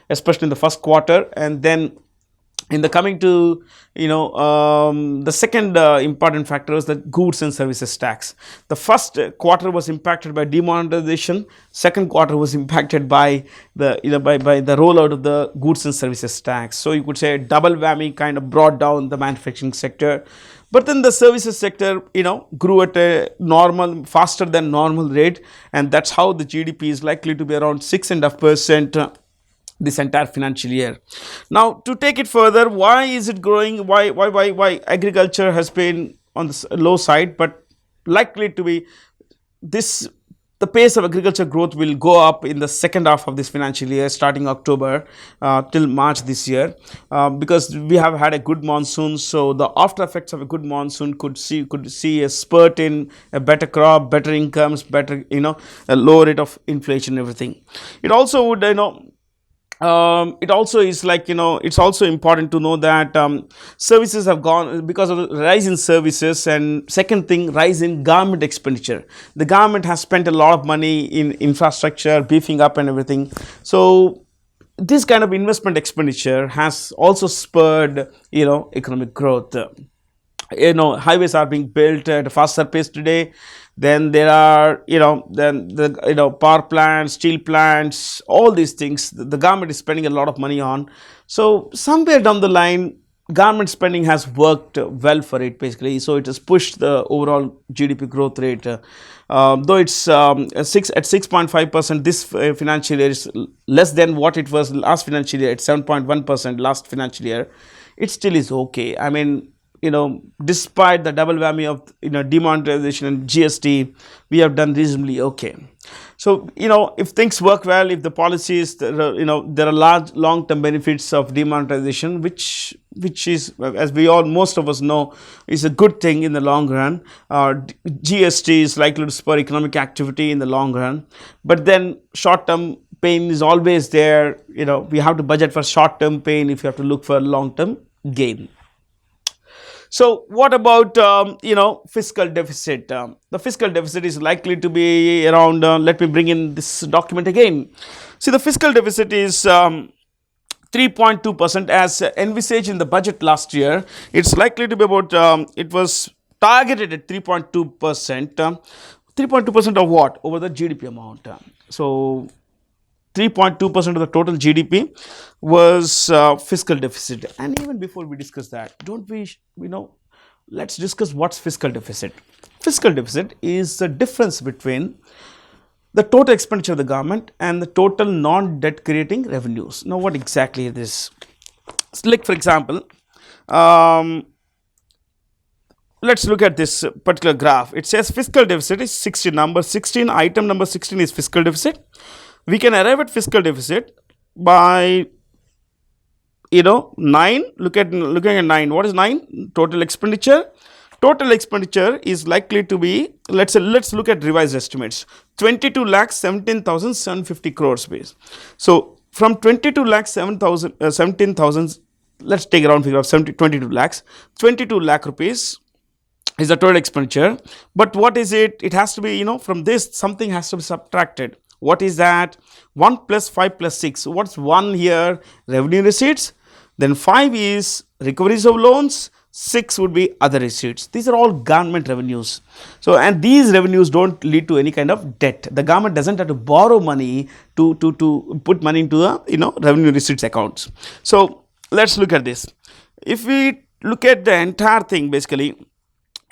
especially in the first quarter, and then in the coming to, the second important factor is the goods and services tax. The first quarter was impacted by demonetization. Second quarter was impacted by the, by the rollout of the goods and services tax. So you could say a double whammy kind of brought down the manufacturing sector. But then the services sector, grew at a faster than normal rate, and that's how the GDP is likely to be around 6.5%. This entire financial year. Now, to take it further, why is it growing? Why agriculture has been on the low side, but likely to be this the pace of agriculture growth will go up in the second half of this financial year, starting October till March this year, because we have had a good monsoon. So the after effects of a good monsoon could see a spurt in a better crop, better incomes, better, a lower rate of inflation, everything. It also would, it also is like, it's also important to know that services have gone because of the rise in services, and second thing, rise in government expenditure. The government has spent a lot of money in infrastructure, beefing up and everything. So this kind of investment expenditure has also spurred, economic growth. Highways are being built at a faster pace today. Then there are, then the, power plants, steel plants, all these things the government is spending a lot of money on. So somewhere down the line, government spending has worked well for it, basically. So it has pushed the overall GDP growth rate. Though it's at 6.5%, this financial year is less than what it was last financial year at 7.1% last financial year. It still is okay. I mean, despite the double whammy of, demonetization and GST, we have done reasonably okay. So, if things work well, if the policies, there are large long-term benefits of demonetization, which is, as most of us know, is a good thing in the long run. GST is likely to spur economic activity in the long run, but then short-term pain is always there. We have to budget for short-term pain if you have to look for long-term gain. So what about, fiscal deficit? The fiscal deficit is likely to be around, let me bring in this document again. See, the fiscal deficit is 3.2% as envisaged in the budget last year. It's likely to be about, it was targeted at 3.2%. 3.2% of what? Over the GDP amount. So 3.2% of the total GDP was fiscal deficit. And even before we discuss that, let's discuss what's fiscal deficit. Fiscal deficit is the difference between the total expenditure of the government and the total non-debt creating revenues. Now, what exactly is this? Like, for example, let's look at this particular graph. It says fiscal deficit is 16. Item number 16 is fiscal deficit. We can arrive at fiscal deficit by, 9. Looking at 9. What is 9? Total expenditure. Total expenditure is likely to be, let's look at revised estimates. 22,17,750 crores base. So from 17,000, let's take a round figure of 22 lakhs. 22 lakh rupees is the total expenditure. But what is it? It has to be, from this something has to be subtracted. What is that? 1 plus 5 plus 6. What's 1 here? Revenue receipts. Then 5 is recoveries of loans. 6 would be other receipts. These are all government revenues. So, and these revenues don't lead to any kind of debt. The government doesn't have to borrow money to put money into the, revenue receipts accounts. So, let's look at this. If we look at the entire thing, basically,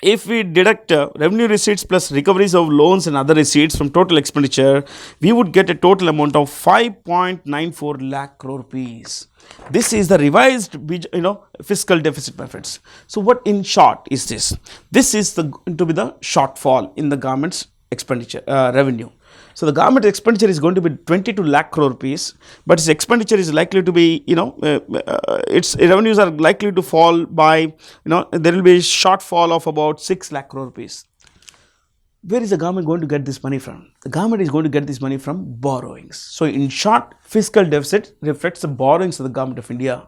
if we deduct revenue receipts plus recoveries of loans and other receipts from total expenditure, we would get a total amount of 5.94 lakh crore rupees. This is the revised, fiscal deficit, my friends. So what in short is this? This is to be the shortfall in the government's expenditure revenue. So the government expenditure is going to be 22 lakh crore rupees, but its expenditure is likely to be, its revenues are likely to fall by, there will be a shortfall of about 6 lakh crore rupees. Where is the government going to get this money from? The government is going to get this money from borrowings. So in short, fiscal deficit reflects the borrowings of the government of India.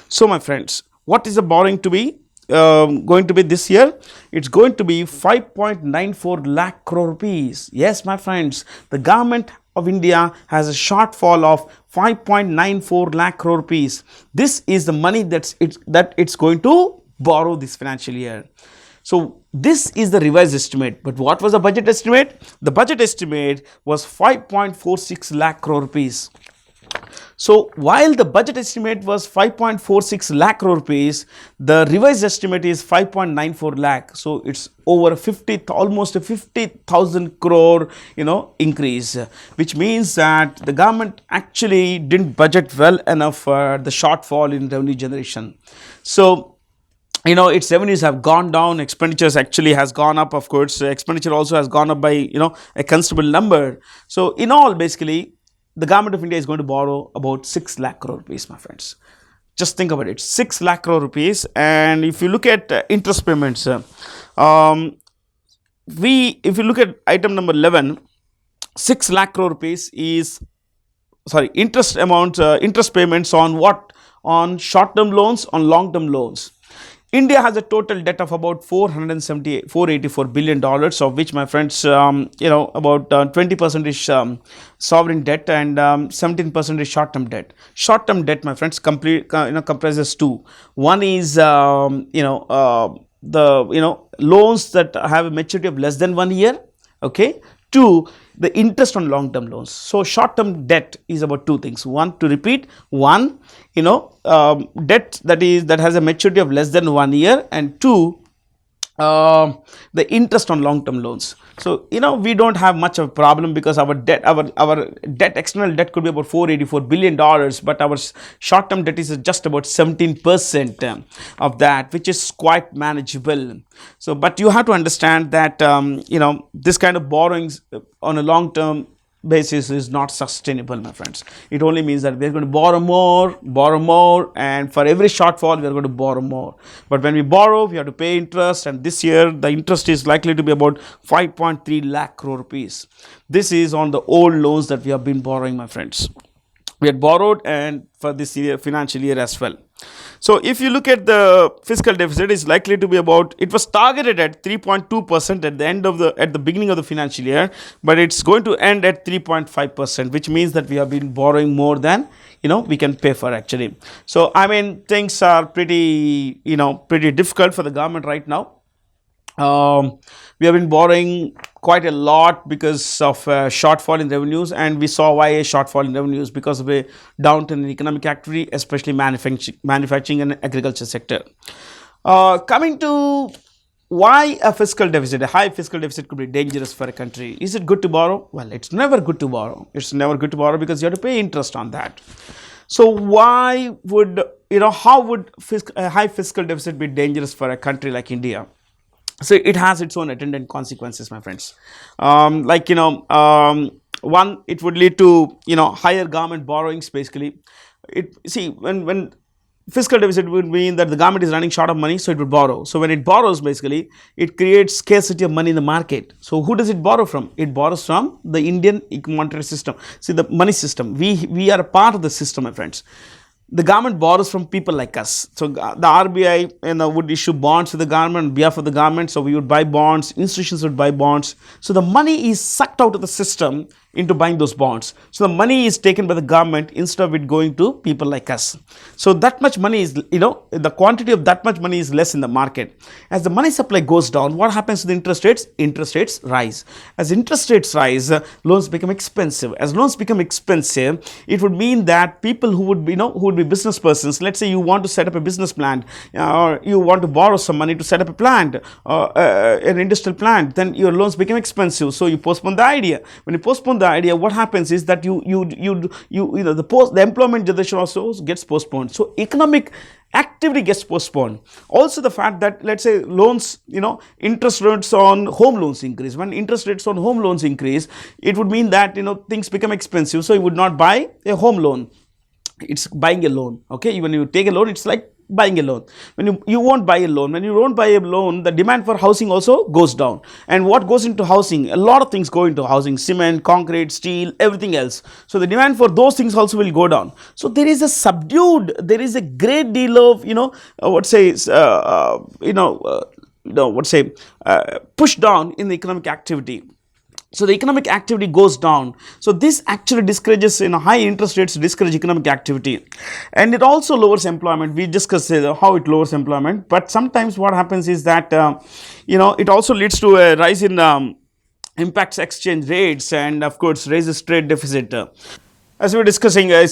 So my friends, what is the borrowing to be? Going to be this year? It's going to be 5.94 lakh crore rupees. Yes, my friends, the government of India has a shortfall of 5.94 lakh crore rupees. This is the money that it's going to borrow this financial year. So this is the revised estimate. But what was the budget estimate? The budget estimate was 5.46 lakh crore rupees. So while the budget estimate was 5.46 lakh crore rupees, the revised estimate is 5.94 lakh. So it's over almost a 50,000 crore, increase, which means that the government actually didn't budget well enough for the shortfall in revenue generation. So its revenues have gone down, expenditures actually has gone up. Of course, expenditure also has gone up by a considerable number. So in all, basically, the government of India is going to borrow about 6 lakh crore rupees, my friends. Just think about it, 6 lakh crore rupees. And if you look at interest payments, um, if you look at item number 11, 6 lakh crore rupees is, sorry, interest payments on what? On short term loans, on long term loans. India has a total debt of about 484 billion dollars, of which, my friends, about 20% is sovereign debt, and 17% is short term debt. Short term debt, my friends, comprises two. One is the loans that have a maturity of less than 1 year. Okay. Two, the interest on long term loans. So short term debt is about two things. One, to repeat, one, debt that has a maturity of less than 1 year, and two, the interest on long term loans. So we don't have much of a problem, because our debt, external debt could be about 484 billion dollars, but our short term debt is just about 17% of that, which is quite manageable. So but you have to understand that this kind of borrowings on a long term basis is not sustainable, my friends. It only means that we are going to borrow more, and for every shortfall we are going to borrow more. But when we borrow, we have to pay interest, and this year the interest is likely to be about 5.3 lakh crore rupees. This is on the old loans that we have been borrowing, my friends. We had borrowed, and for this year, financial year as well. So if you look at the fiscal deficit, is likely to be about, it was targeted at 3.2% at the beginning of the financial year, but it's going to end at 3.5%, which means that we have been borrowing more than we can pay for, actually. So I mean, things are pretty difficult for the government right now. We have been borrowing quite a lot because of shortfall in revenues, and we saw why a shortfall in revenues, because of a downturn in economic activity, especially manufacturing and agriculture sector. Coming to why a fiscal deficit, a high fiscal deficit could be dangerous for a country. Is it good to borrow? Well, it's never good to borrow. It's never good to borrow because you have to pay interest on that. So why would, how would a high fiscal deficit be dangerous for a country like India? So it has its own attendant consequences, my friends. One, it would lead to higher government borrowings. Basically, when fiscal deficit would mean that the government is running short of money, so it would borrow. So when it borrows, basically, it creates scarcity of money in the market. So who does it borrow from? It borrows from the Indian monetary system. See, the money system. We are a part of the system, my friends. The government borrows from people like us. So the RBI would issue bonds to the government on behalf of the government. So we would buy bonds, institutions would buy bonds. So the money is sucked out of the system into buying those bonds. So the money is taken by the government instead of it going to people like us. So that much money is, the quantity of that much money is less in the market. As the money supply goes down, what happens to the interest rates? Interest rates rise. As interest rates rise, loans become expensive. As loans become expensive, it would mean that people who would be business persons, let's say you want to set up a business plant, or you want to borrow some money to set up a plant, an industrial plant, then your loans become expensive. So you postpone the idea. When you postpone the idea, what happens is that the employment generation also gets postponed. So economic activity gets postponed. Also the fact that, let's say, loans, interest rates on home loans increase. When interest rates on home loans increase, it would mean that things become expensive, so you would not buy a home loan. It's buying a loan. Okay, when you take a loan, it's like buying a loan. When you won't buy a loan, when you don't buy a loan, the demand for housing also goes down. And what goes into housing? A lot of things go into housing: cement, concrete, steel, everything else. So the demand for those things also will go down. So there is a great deal of push down in the economic activity. So the economic activity goes down. So this actually discourages, high interest rates discourage economic activity. And it also lowers employment. We discussed how it lowers employment. But sometimes what happens is that, it also leads to a rise in impacts exchange rates, and of course raises trade deficit. As we were discussing, high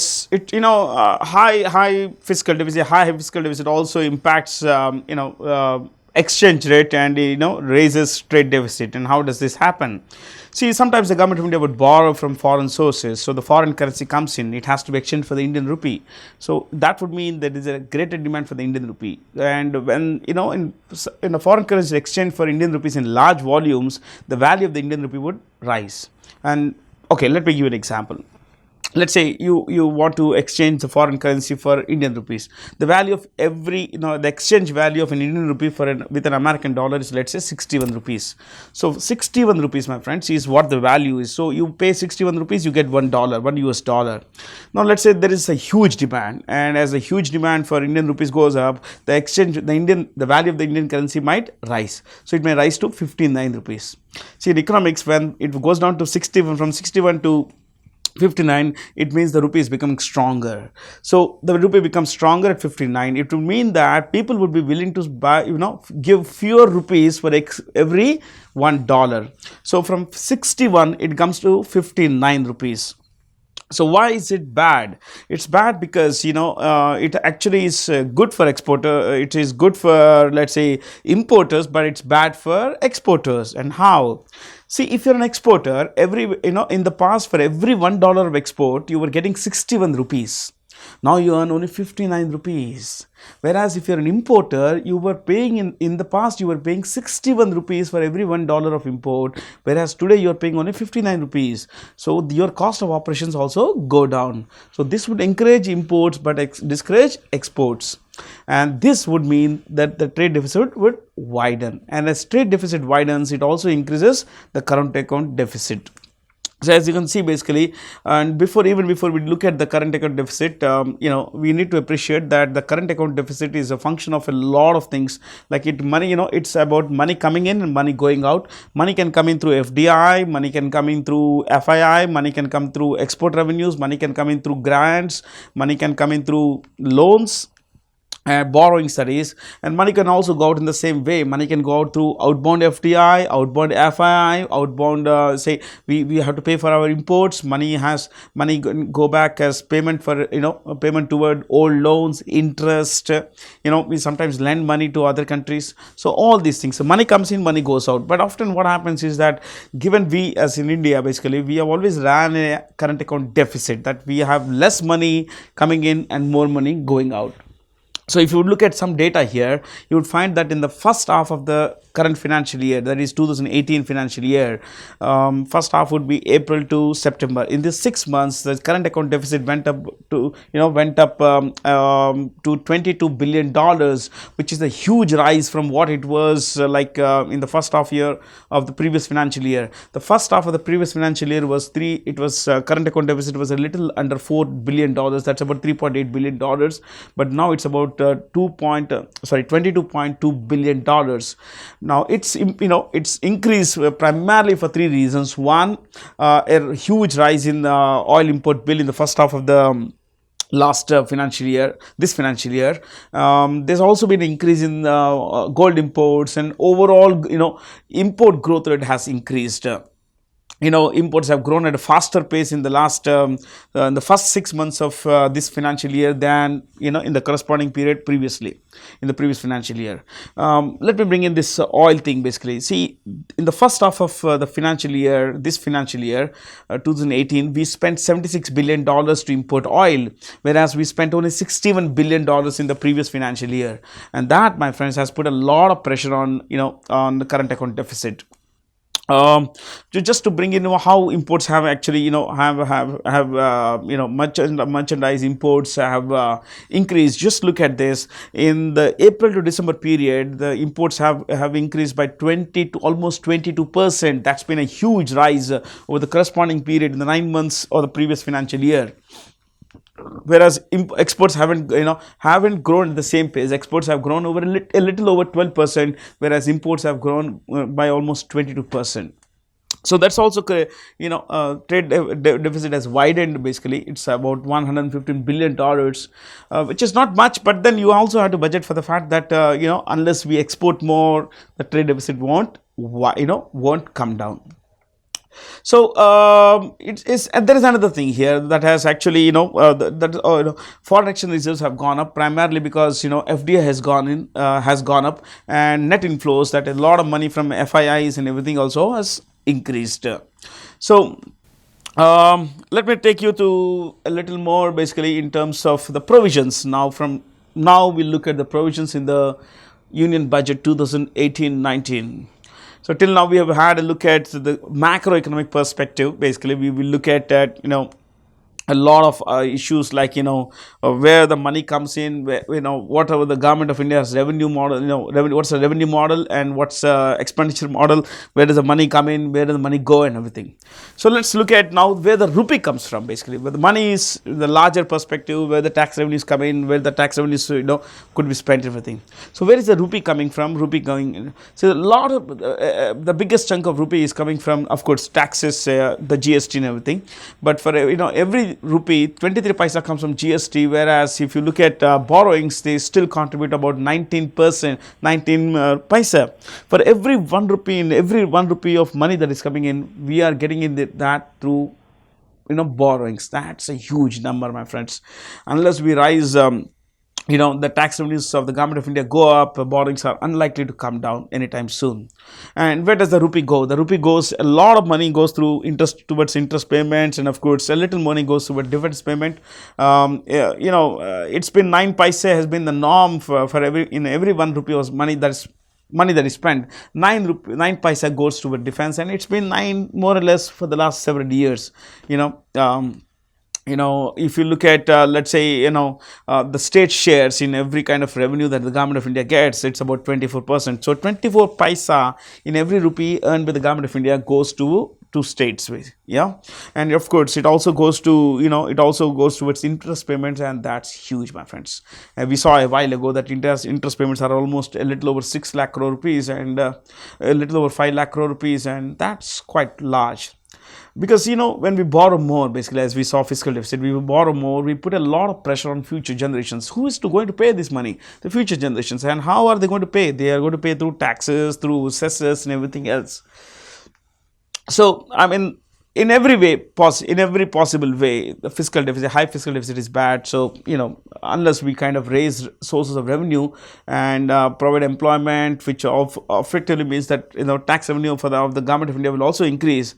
fiscal deficit also impacts exchange rate and raises trade deficit. And how does this happen? See, sometimes the government of India would borrow from foreign sources, so the foreign currency comes in, it has to be exchanged for the Indian rupee. So that would mean there is a greater demand for the Indian rupee. And when in a foreign currency exchange for Indian rupees in large volumes, the value of the Indian rupee would rise. And okay, let me give you an example. Let's say you want to exchange the foreign currency for Indian rupees. The value of every, the exchange value of an Indian rupee with an American dollar is, let's say, 61 rupees. So 61 rupees, my friends, is what the value is. So you pay 61 rupees, you get $1, $1. Now let's say there is a huge demand, and as the huge demand for Indian rupees goes up, the value of the Indian currency might rise. So it may rise to 59 rupees. See, in economics, when it goes down to 61, from 61 to 59, it means the rupee is becoming stronger. So the rupee becomes stronger at 59. It will mean that people would be willing to buy, give fewer rupees for every $1. So from 61, it comes to 59 rupees. So why is it bad? It's bad because it actually is good for exporter. It is good for, let's say, importers, but it's bad for exporters. And how? See, if you're an exporter, in the past, for every $1 of export, you were getting 61 rupees. Now you earn only 59 rupees. Whereas if you're an importer, you were paying in the past, you were paying 61 rupees for every $1 of import. Whereas today you're paying only 59 rupees. So your cost of operations also go down. So this would encourage imports but discourage exports. And this would mean that the trade deficit would widen. And as trade deficit widens, it also increases the current account deficit. So as you can see, basically, and even before we look at the current account deficit, we need to appreciate that the current account deficit is a function of a lot of things. Like money, it's about money coming in and money going out. Money can come in through FDI, money can come in through FII, money can come through export revenues, money can come in through grants, money can come in through loans, borrowing studies, and money can also go out in the same way. Money can go out through outbound FDI, outbound FII, outbound say we have to pay for our imports. Money go back as payment for payment toward old loans, interest. We sometimes lend money to other countries. So all these things. So money comes in, money goes out. But often what happens is that, given we as in India, basically we have always ran a current account deficit, that we have less money coming in and more money going out. So if you would look at some data here, you would find that in the first half of the current financial year, that is 2018 financial year, first half would be April to September. In these 6 months, the current account deficit went up to $22 billion, which is a huge rise from what it was in the first half year of the previous financial year. The first half of the previous financial year was current account deficit was a little under $4 billion. That's about $3.8 billion. But now it's about $22.2 billion. Now it's increased primarily for three reasons. One, a huge rise in oil import bill in the first half of the last financial year, this financial year. There's also been an increase in gold imports, and overall import growth rate has increased. Imports have grown at a faster pace in the last in the first 6 months of this financial year than in the corresponding period previously, in the previous financial year. Let me bring in this oil thing. Basically, see, in the first half of the financial year, this financial year 2018, we spent $76 billion to import oil, whereas we spent only $61 billion in the previous financial year. And that, my friends, has put a lot of pressure on on the current account deficit. Just to bring in how imports have actually merchandise imports have increased. Just look at this. In the April to December period, the imports have increased by 20 to almost 22%. That's been a huge rise over the corresponding period in the 9 months of the previous financial year. Whereas exports haven't grown at the same pace. Exports have grown over a little over 12%, whereas imports have grown by almost 22%. So that's also trade deficit has widened. Basically, it's about $115 billion, which is not much. But then you also have to budget for the fact that unless we export more, the trade deficit won't come down. So it is, and there is another thing here that has actually, foreign exchange reserves have gone up primarily because, FDI has gone up, and net inflows, that a lot of money from FIIs and everything also has increased. So let me take you to a little more basically in terms of the provisions. Now we'll look at the provisions in the Union Budget 2018-19. So till now we have had a look at the macroeconomic perspective. Basically, we will look at a lot of issues like, where the money comes in, where, whatever the government of India's revenue model, what's the revenue model and what's the expenditure model, where does the money come in, where does the money go and everything. So let's look at now where the rupee comes from, basically, where the money is, the larger perspective, where the tax revenues come in, where the tax revenues, could be spent, everything. So where is the rupee coming from? Rupee going in. So a lot of, the biggest chunk of rupee is coming from, of course, taxes, the GST and everything. But for, every rupee, 23 paisa comes from GST, whereas if you look at borrowings, they still contribute about 19%, 19 paisa. For every 1 rupee, in every 1 rupee of money that is coming in, we are getting in that through, borrowings. That's a huge number, my friends. Unless we rise, the tax revenues of the government of India go up, borrowings are unlikely to come down anytime soon. And where does the rupee go? The rupee goes, a lot of money goes through towards interest payments, and of course a little money goes towards dividends payment. It's been 9 paise has been the norm for every 1 rupee of money that is spent, 9 paisa goes toward defense, and it's been 9 more or less for the last several years. If you look at, let's say, the state shares in every kind of revenue that the government of India gets, it's about 24%. So 24 paisa in every rupee earned by the government of India goes to states, yeah. And of course it also goes to, towards interest payments, and that's huge, my friends. And we saw a while ago that India's interest payments are almost a little over 6 lakh crore rupees and a little over 5 lakh crore rupees, and that's quite large. Because, when we borrow more, basically, as we saw fiscal deficit, we borrow more, we put a lot of pressure on future generations. Who is going to pay this money? The future generations. And how are they going to pay? They are going to pay through taxes, through cesses and everything else. So, I mean, in every possible way, the fiscal deficit, high fiscal deficit is bad. So, unless we kind of raise sources of revenue and provide employment, which effectively means that, tax revenue of the government of India will also increase,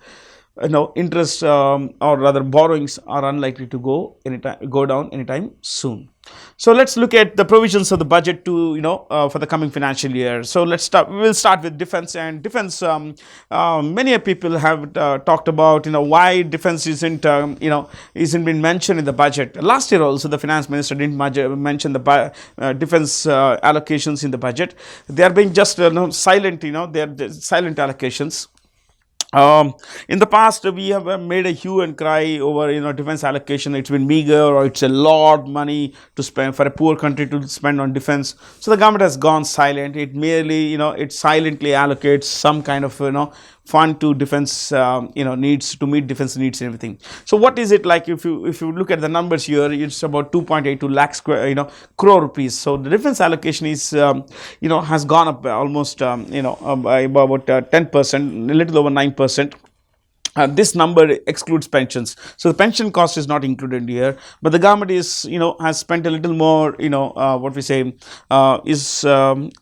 interest or rather borrowings are unlikely to go down anytime soon. So let's look at the provisions of the budget to for the coming financial year. So we will start with defense. And defense, many people have talked about why defense isn't been mentioned in the budget. Last year also the finance minister didn't mention the defense allocations in the budget. They are being just silent. They are silent allocations. In the past, we have made a hue and cry over, defense allocation. It's been meager, or it's a lot money to spend for a poor country to spend on defense. So the government has gone silent. It merely, it silently allocates some kind of, fund to defense, needs, to meet defense needs and everything. So what is it like? If you look at the numbers here, it's about 2.82 lakhs crore rupees. So the defense allocation is has gone up almost by about 10%, a little over 9%. This number excludes pensions, so the pension cost is not included here. But the government is, has spent a little more,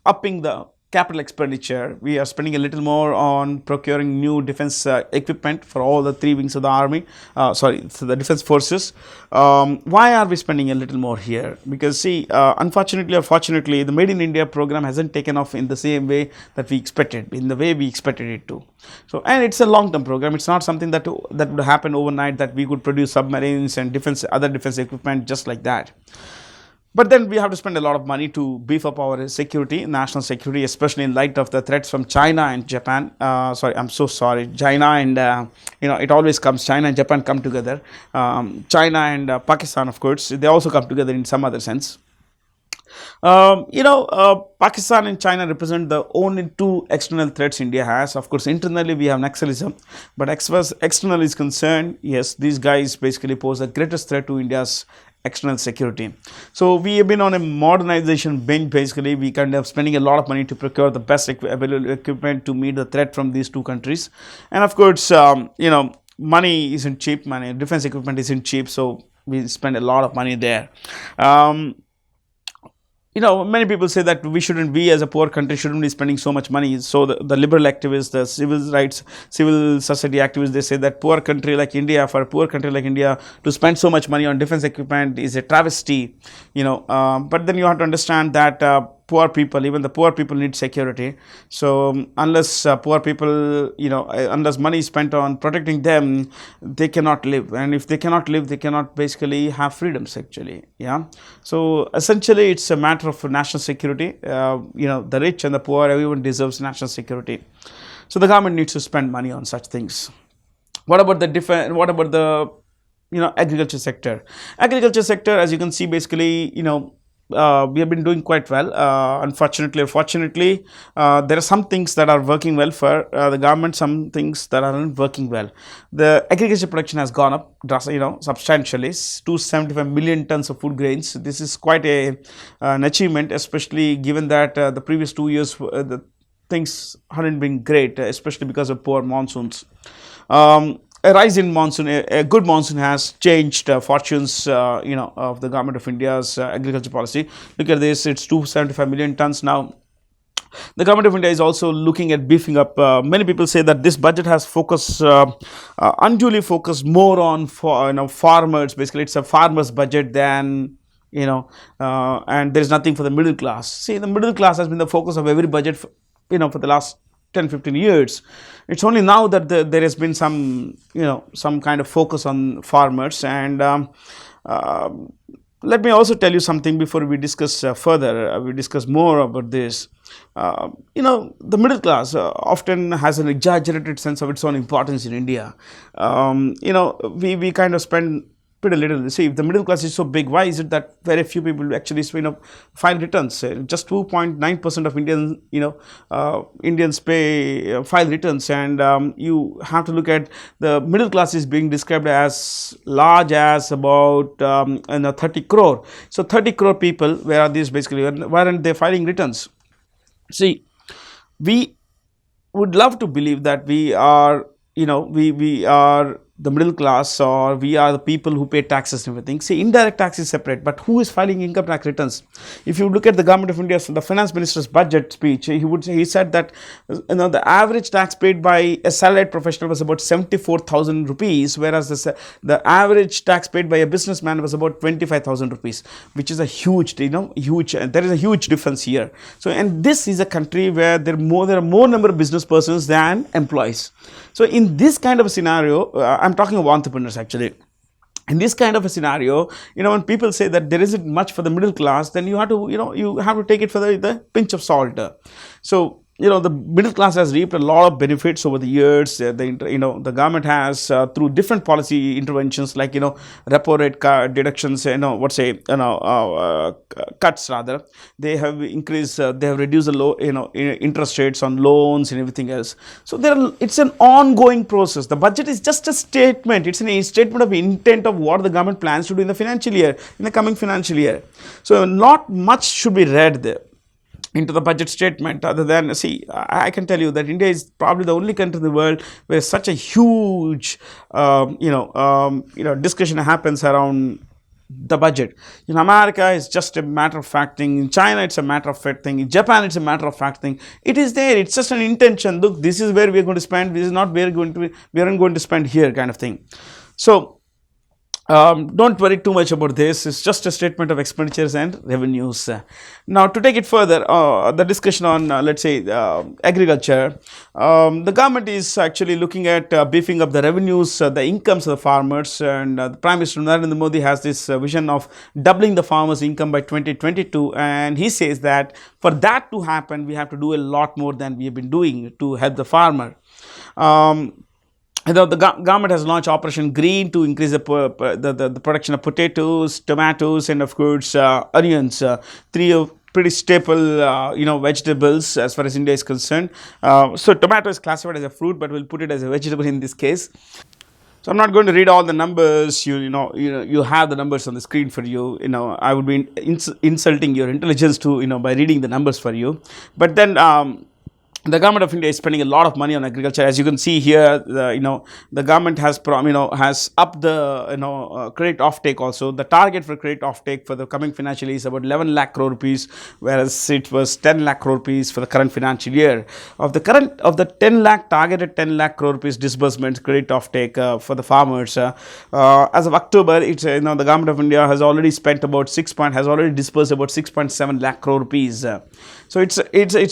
upping the capital expenditure. We are spending a little more on procuring new defense equipment for all the 3 wings of the army, so the defense forces. Why are we spending a little more here? Because unfortunately or fortunately, the Made in India program hasn't taken off in the same way that we expected, in the way we expected it to. So, and it's a long-term program. It's not something that would happen overnight, that we could produce submarines and other defense equipment just like that. But then we have to spend a lot of money to beef up our security, national security, especially in light of the threats from China and Japan. China and, it always comes, China and Japan come together. China and Pakistan, of course, they also come together in some other sense. Pakistan and China represent the only 2 external threats India has. Of course, internally we have Naxalism, but as far as external is concerned, yes, these guys basically pose the greatest threat to India's external security. So we have been on a modernization binge. Basically, we kind of spending a lot of money to procure the best available equipment to meet the threat from these two countries. And of course, money isn't cheap. Money, defense equipment isn't cheap, so we spend a lot of money there. Many people say that we as a poor country shouldn't be spending so much money. So the liberal activists, the civil society activists, they say that for a poor country like India to spend so much money on defense equipment is a travesty. But then you have to understand that even the poor people need security. So unless unless money is spent on protecting them, they cannot live. And if they cannot live, they cannot basically have freedoms actually. Yeah. So essentially, it's a matter of national security. The rich and the poor, everyone deserves national security. So the government needs to spend money on such things. What about the agriculture sector? Agriculture sector, as you can see, basically, we have been doing quite well. Unfortunately or fortunately, there are some things that are working well for the government, some things that aren't working well. The agriculture production has gone up substantially, 275 million tons of food grains. This is quite an achievement, especially given that the previous 2 years the things hadn't been great, especially because of poor monsoons. A rise in monsoon, a good monsoon has changed fortunes, of the government of India's agriculture policy. Look at this; it's 275 million tons now. The government of India is also looking at beefing up. Many people say that this budget has unduly focused more on farmers. Basically, it's a farmers' budget than and there is nothing for the middle class. See, the middle class has been the focus of every budget for the last 10-15 years. It's only now that there has been some kind of focus on farmers. And let me also tell you something before we discuss further. We discuss more about this. The middle class often has an exaggerated sense of its own importance in India. We kind of spend pretty little. See, if the middle class is so big, why is it that very few people actually file returns? Just 2.9% of Indians file returns, and you have to look at the middle class is being described as large as about 30 crore. So 30 crore people, where are these basically? Why aren't they filing returns? See, we would love to believe that we are the middle class, or we are the people who pay taxes and everything. See, indirect tax is separate, but who is filing income tax returns? If you look at the government of India, the finance minister's budget speech, he said that the average tax paid by a salaried professional was about 74,000 rupees, whereas the average tax paid by a businessman was about 25,000 rupees, which is a huge. There is a huge difference here. So, and this is a country where there are more number of business persons than employees. So, in this kind of a scenario, I'm talking of entrepreneurs actually. In this kind of a scenario, when people say that there isn't much for the middle class, then you have to take it for the pinch of salt. So, the middle class has reaped a lot of benefits over the years. The government has through different policy interventions like repo rate deductions, cuts rather. They have increased. They have reduced the low interest rates on loans and everything else. So it's an ongoing process. The budget is just a statement. It's a statement of intent of what the government plans to do in the coming financial year. So not much should be read there into the budget statement, other than, see, I can tell you that India is probably the only country in the world where such a huge discussion happens around the budget. In America, it's just a matter of fact thing. In China, it's a matter of fact thing. In Japan, it's a matter of fact thing. It is there. It's just an intention. Look, this is where we are going to spend. This is not where we aren't going to spend here, kind of thing. So don't worry too much about this. It's just a statement of expenditures and revenues. Now, to take it further, the discussion on, let's say, agriculture, the government is actually looking at beefing up the revenues, the incomes of the farmers, and the Prime Minister Narendra Modi has this vision of doubling the farmers' income by 2022, and he says that for that to happen, we have to do a lot more than we have been doing to help the farmer. The government has launched Operation Green to increase the production of potatoes, tomatoes, and of course onions. Three pretty staple vegetables as far as India is concerned. So tomato is classified as a fruit, but we'll put it as a vegetable in this case. So I'm not going to read all the numbers. You have the numbers on the screen for you. I would be insulting your intelligence to by reading the numbers for you. But then the government of India is spending a lot of money on agriculture. As you can see here, the government has has upped the credit offtake also. The target for credit offtake for the coming financial year is about 11 lakh crore rupees, whereas it was 10 lakh crore rupees for the current financial year. Of the 10 lakh targeted 10 lakh crore rupees disbursement credit offtake for the farmers, as of October, it's the government of India has already spent about has already disbursed about 6.7 lakh crore rupees. So it's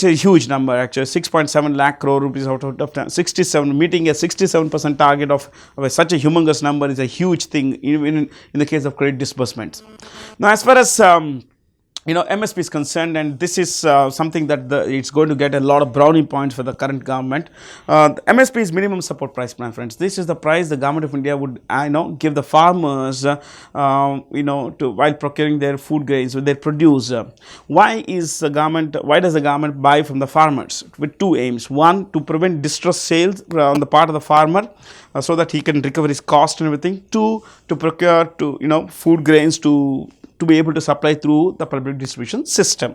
a huge number actually. 6.7 lakh crore rupees out of 67, meeting a 67% target of such a humongous number is a huge thing, even in the case of credit disbursements. Now, as far as MSP is concerned, and this is something that it's going to get a lot of brownie points for the current government. The MSP is minimum support price, my friends. This is the price the government of India would give the farmers while procuring their food grains, their produce. Why does the government buy from the farmers? With two aims: one, to prevent distress sales on the part of the farmer, so that he can recover his cost and everything. Two, to procure food grains to be able to supply through the public distribution system.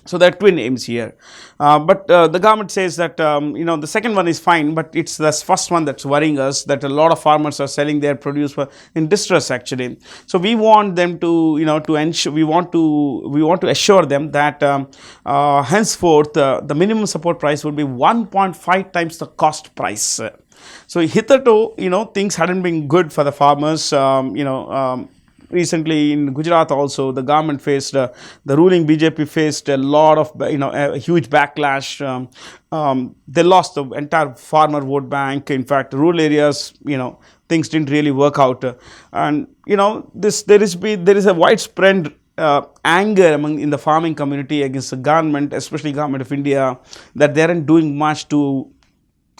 So there are twin aims here. But the government says that the second one is fine, but it's the first one that's worrying us, that a lot of farmers are selling their produce in distress actually. So we want them to ensure, we want to assure them that henceforth the minimum support price would be 1.5 times the cost price. So hitherto things hadn't been good for the farmers. Recently in Gujarat also, the government faced, the ruling BJP faced a lot of, a huge backlash. They lost the entire farmer vote bank. In fact, rural areas, things didn't really work out. And, there is a widespread anger in the farming community against the government, especially government of India, that they aren't doing much to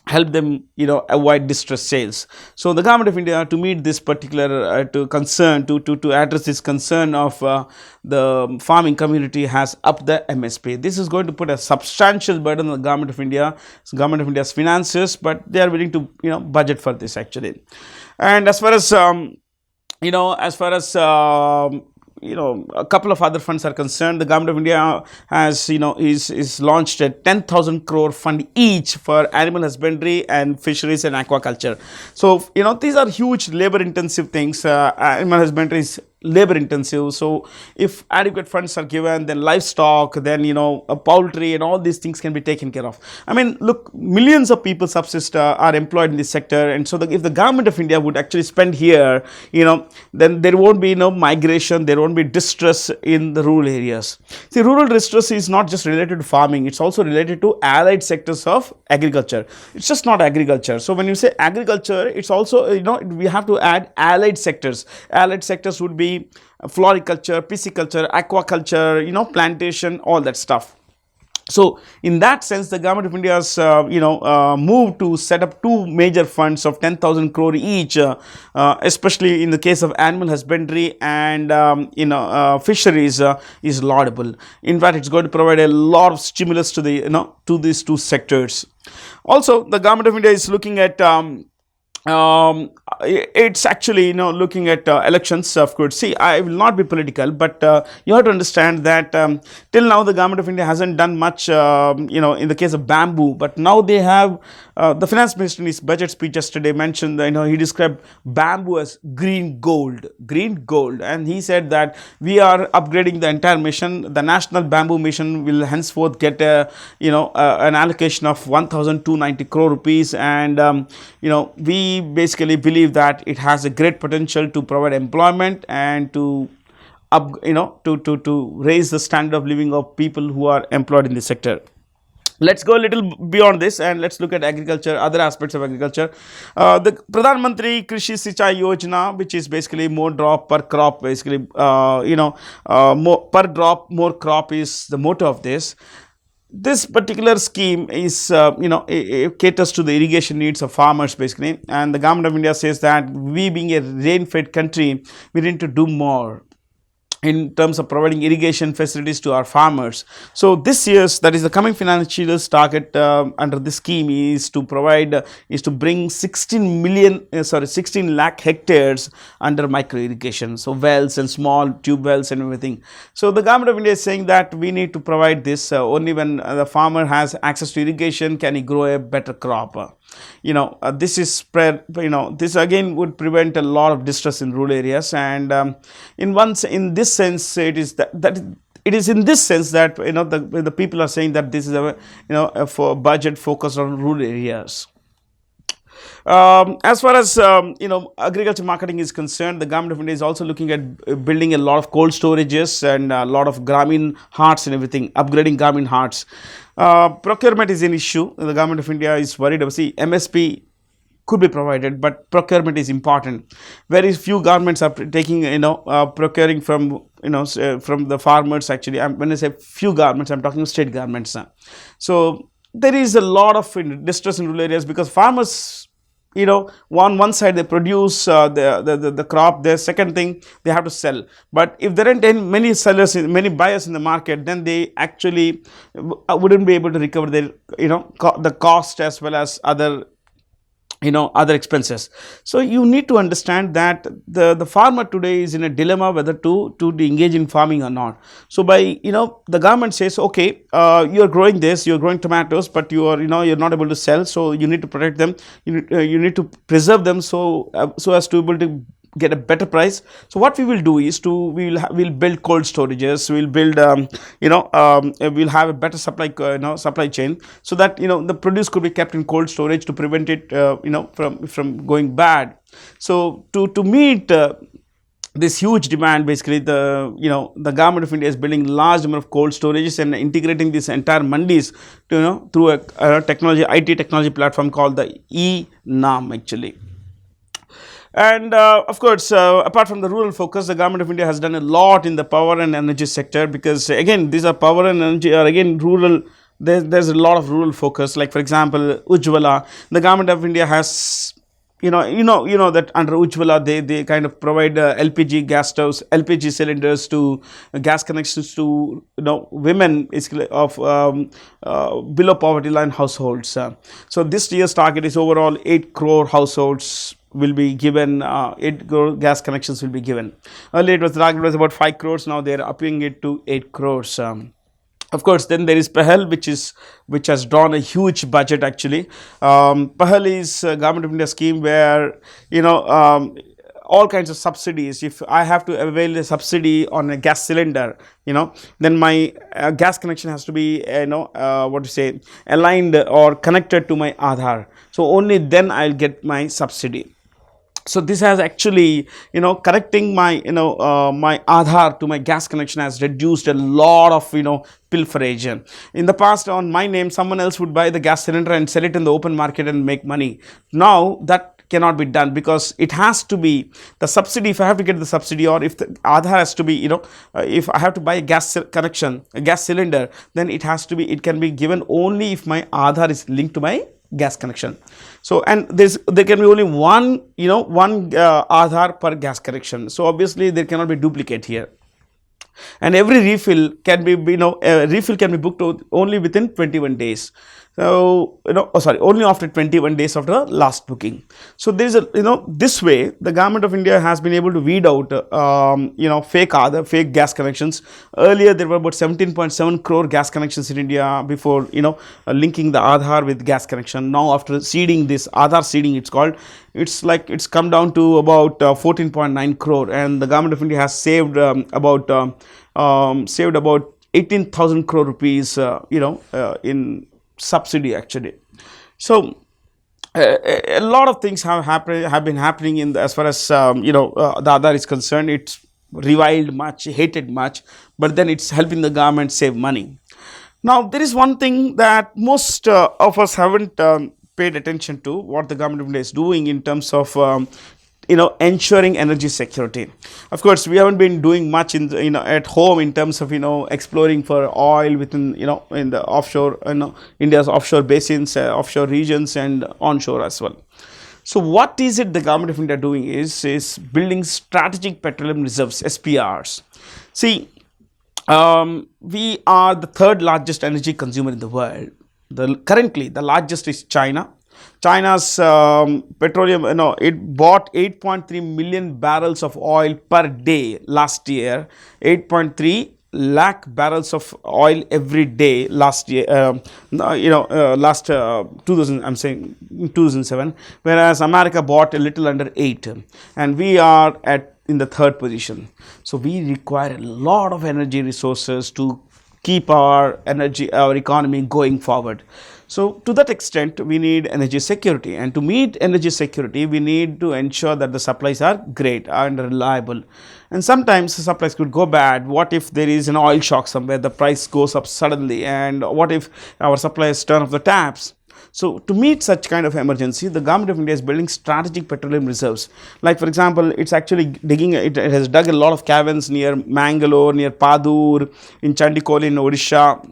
help them avoid distress sales. So the government of India, to meet this particular concern, to address this concern of the farming community, has upped the MSP. This is going to put a substantial burden on the government of India's finances, but they are willing to budget for this actually. And as far as a couple of other funds are concerned, the government of India has is launched a 10,000 crore fund each for animal husbandry and fisheries and aquaculture. So these are huge labor intensive things. Animal husbandry is labor intensive, so if adequate funds are given, then livestock, then poultry and all these things can be taken care of. I mean, look, millions of people are employed in this sector, and so if the government of India would actually spend here, then there won't be migration, there won't be distress in the rural areas. See, rural distress is not just related to farming, it's also related to allied sectors of agriculture. It's just not agriculture. So when you say agriculture, it's also we have to add allied sectors. Allied sectors would be floriculture, pisciculture, aquaculture, plantation, all that stuff. So in that sense, the government of India has moved to set up two major funds of 10,000 crore each, especially in the case of animal husbandry and fisheries, is laudable. In fact, it's going to provide a lot of stimulus to to these two sectors. Also, the government of India is looking at it's actually looking at elections, of course. See, I will not be political, but you have to understand that till now the government of India hasn't done much in the case of bamboo, but now they have the finance minister in his budget speech yesterday mentioned that he described bamboo as green gold, and he said that we are upgrading the entire mission. The national bamboo mission will henceforth get an allocation of 1,290 crore rupees, and we basically believe that it has a great potential to provide employment and to raise the standard of living of people who are employed in this sector. Let's go a little beyond this and let's look at agriculture, other aspects of agriculture. The Pradhan Mantri Krishi Sinchai Yojana, which is basically more drop per crop, basically more per drop more crop is the motto of this. This particular scheme is, it caters to the irrigation needs of farmers basically, and the government of India says that we being a rain-fed country, we need to do more. in terms of providing irrigation facilities to our farmers. So this year's, that is the coming financial year's target under this scheme is to provide, is to bring 16 lakh hectares under micro irrigation. So wells and small tube wells and everything. So the government of India is saying that we need to provide this only when the farmer has access to irrigation can he grow a better crop. This is spread, this again would prevent a lot of distress in rural areas, and in this sense it is that it is in this sense that the people are saying that this is for budget focused on rural areas. As far as agriculture marketing is concerned, the government of India is also looking at building a lot of cold storages and a lot of Gramin Hearts and everything, upgrading Gramin Hearts. Procurement is an issue. The government of India is worried about. See, MSP could be provided, but procurement is important. Very few governments are taking, procuring from, from the farmers. Actually, when I say few governments, I'm talking state governments. So there is a lot of distress in rural areas because farmers, on one side they produce the crop. The second thing, they have to sell. But if there aren't many sellers, many buyers in the market, then they actually wouldn't be able to recover their, the cost as well as other expenses. So you need to understand that the farmer today is in a dilemma whether to engage in farming or not. So by the government says, okay, you are growing this, you are growing tomatoes, but you are you're not able to sell, so you need to protect them, you need to preserve them so as to be able to get a better price. So what we will do is we'll build cold storages, we'll build we'll have a better supply chain, so that the produce could be kept in cold storage to prevent it from going bad. So to meet this huge demand, basically the government of India is building large number of cold storages and integrating this entire mandis through a IT technology platform called the e-NAM actually. And of course, apart from the rural focus, the government of India has done a lot in the power and energy sector, because again, these are power and energy are again rural. There's a lot of rural focus. Like for example, Ujjwala, the government of India has, that under Ujjwala they kind of provide LPG gas stoves, LPG cylinders to gas connections to women of below poverty line households. So this year's target is overall 8 crore households will be given, 8 crore gas connections will be given. Earlier the target was about 5 crores, now they are upping it to 8 crores. Of course, then there is PAHAL, which has drawn a huge budget actually. PAHAL is a government of India scheme where all kinds of subsidies. If I have to avail a subsidy on a gas cylinder, then my gas connection has to be aligned or connected to my Aadhaar. So only then I'll get my subsidy. So this has actually, connecting my, my Aadhaar to my gas connection has reduced a lot of, pilferage. In the past, on my name, someone else would buy the gas cylinder and sell it in the open market and make money. Now that cannot be done, because it has to be the subsidy. If I have to get the subsidy, or if the Aadhaar has to be, if I have to buy a gas connection, a gas cylinder, then it can be given only if my Aadhaar is linked to my gas connection. So, and there can be only one Aadhaar per gas connection. So obviously there cannot be duplicate here. And every refill can be, refill can be booked only within 21 days. So, only after 21 days after last booking. So there is this way the government of India has been able to weed out, fake Aadhaar, fake gas connections. Earlier there were about 17.7 crore gas connections in India before, linking the Aadhaar with gas connection. Now after seeding this, Aadhaar seeding it's called, it's come down to about 14.9 crore, and the government of India has saved about 18,000 crore rupees, in subsidy actually. So a lot of things have been happening as far as the Aadhaar is concerned. It's reviled much, hated much, but then it's helping the government save money. Now there is one thing that most of us haven't paid attention to, what the government of India is doing in terms of ensuring energy security. Of course, we haven't been doing much in at home in terms of exploring for oil within in the offshore, India's offshore basins, offshore regions, and onshore as well. So what is it the government of India doing is building strategic petroleum reserves, SPRs. See, we are the third largest energy consumer in the world. Currently, the largest is China. China's petroleum, it bought 8.3 million barrels of oil per day last year. 8.3 lakh barrels of oil every day last year. Last 2000, I'm saying 2007. Whereas America bought a little under 8, and we are at in the third position. So we require a lot of energy resources to keep our economy going forward. So to that extent, we need energy security, and to meet energy security, we need to ensure that the supplies are great and reliable. And sometimes the supplies could go bad. What if there is an oil shock somewhere, the price goes up suddenly, and what if our suppliers turn off the taps? So to meet such kind of emergency, the government of India is building strategic petroleum reserves. Like for example, it's actually it has dug a lot of caverns near Mangalore, near Padur, in Chandikoli in Odisha,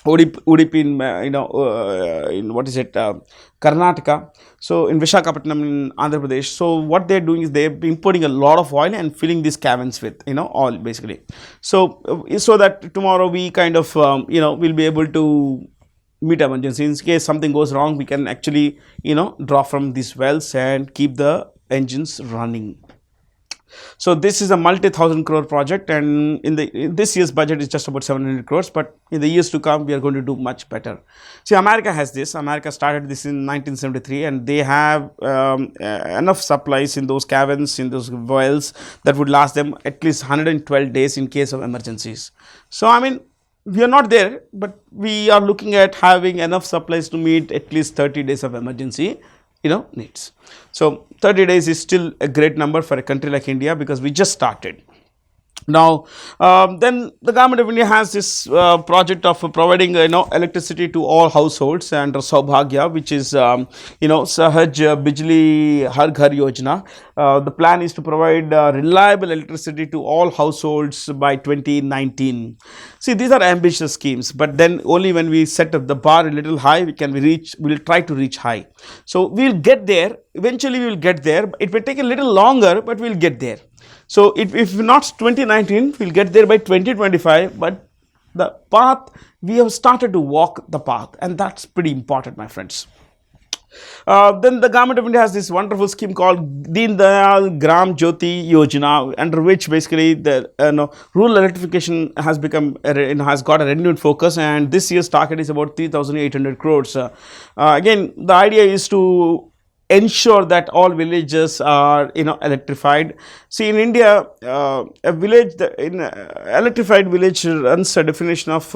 Udupi in what is it, Karnataka. So in Visakhapatnam in Andhra Pradesh. So what they're doing is they're importing a lot of oil and filling these caverns with oil basically. So that tomorrow we kind of we'll be able to meet emergency. In case something goes wrong, we can actually draw from these wells and keep the engines running. So this is a multi-thousand crore project, and in this year's budget is just about 700 crores, but in the years to come we are going to do much better. See, America has this. America started this in 1973, and they have enough supplies in those caverns, in those wells, that would last them at least 112 days in case of emergencies. So I mean, we are not there, but we are looking at having enough supplies to meet at least 30 days of emergency needs. So 30 days is still a great number for a country like India, because we just started. Now, then the government of India has this project of providing electricity to all households under Saubhagya, which is Sahaj Bijli Har Ghar Yojana. The plan is to provide reliable electricity to all households by 2019. See, these are ambitious schemes, but then only when we set up the bar a little high, we'll try to reach high. So we'll get there. Eventually, we will get there. It may take a little longer, but we'll get there. So if not 2019, we'll get there by 2025, but the path, we have started to walk the path, and that's pretty important, my friends. Then the government of India has this wonderful scheme called Deen Dayal Gram Jyoti Yojana, under which basically the rural electrification has got a renewed focus, and this year's target is about 3,800 crores. Again, the idea is to ensure that all villages are electrified. See, in India, electrified village runs a definition of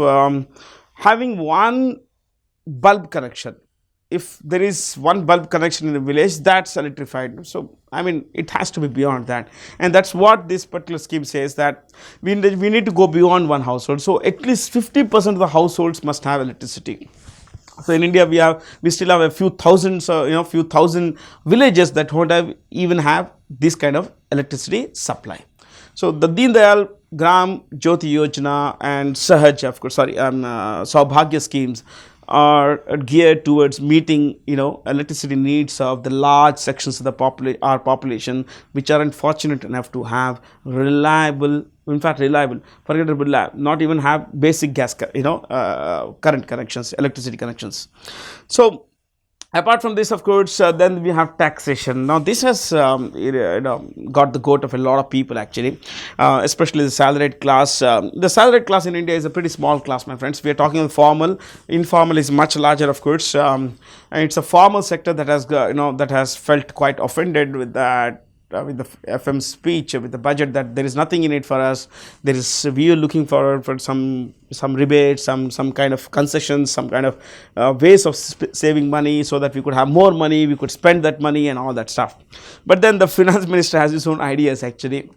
having one bulb connection. If there is one bulb connection in the village, that's electrified. So I mean, it has to be beyond that, and that's what this particular scheme says, that we need to go beyond one household. So at least 50% of the households must have electricity. So in India, we still have a few thousand villages that don't even have this kind of electricity supply. So the Deen Dayal Gram Jyoti Yojana and Sahaj, of course, Saubhagya schemes are geared towards meeting electricity needs of the large sections of our population, which aren't fortunate enough to have reliable, forget about not even have basic gas current connections, electricity connections. So apart from this, of course, then we have taxation. Now this has got the goat of a lot of people, actually, especially the salaried class. The salaried class in India is a pretty small class, my friends. We are talking about formal. Informal is much larger, of course, and it's a formal sector that has that has felt quite offended with that. With the FM speech, with the budget, that there is nothing in it for us. We are looking for some rebates, some kind of concessions, some kind of ways of saving money, so that we could have more money, we could spend that money and all that stuff. But then the finance minister has his own ideas, actually.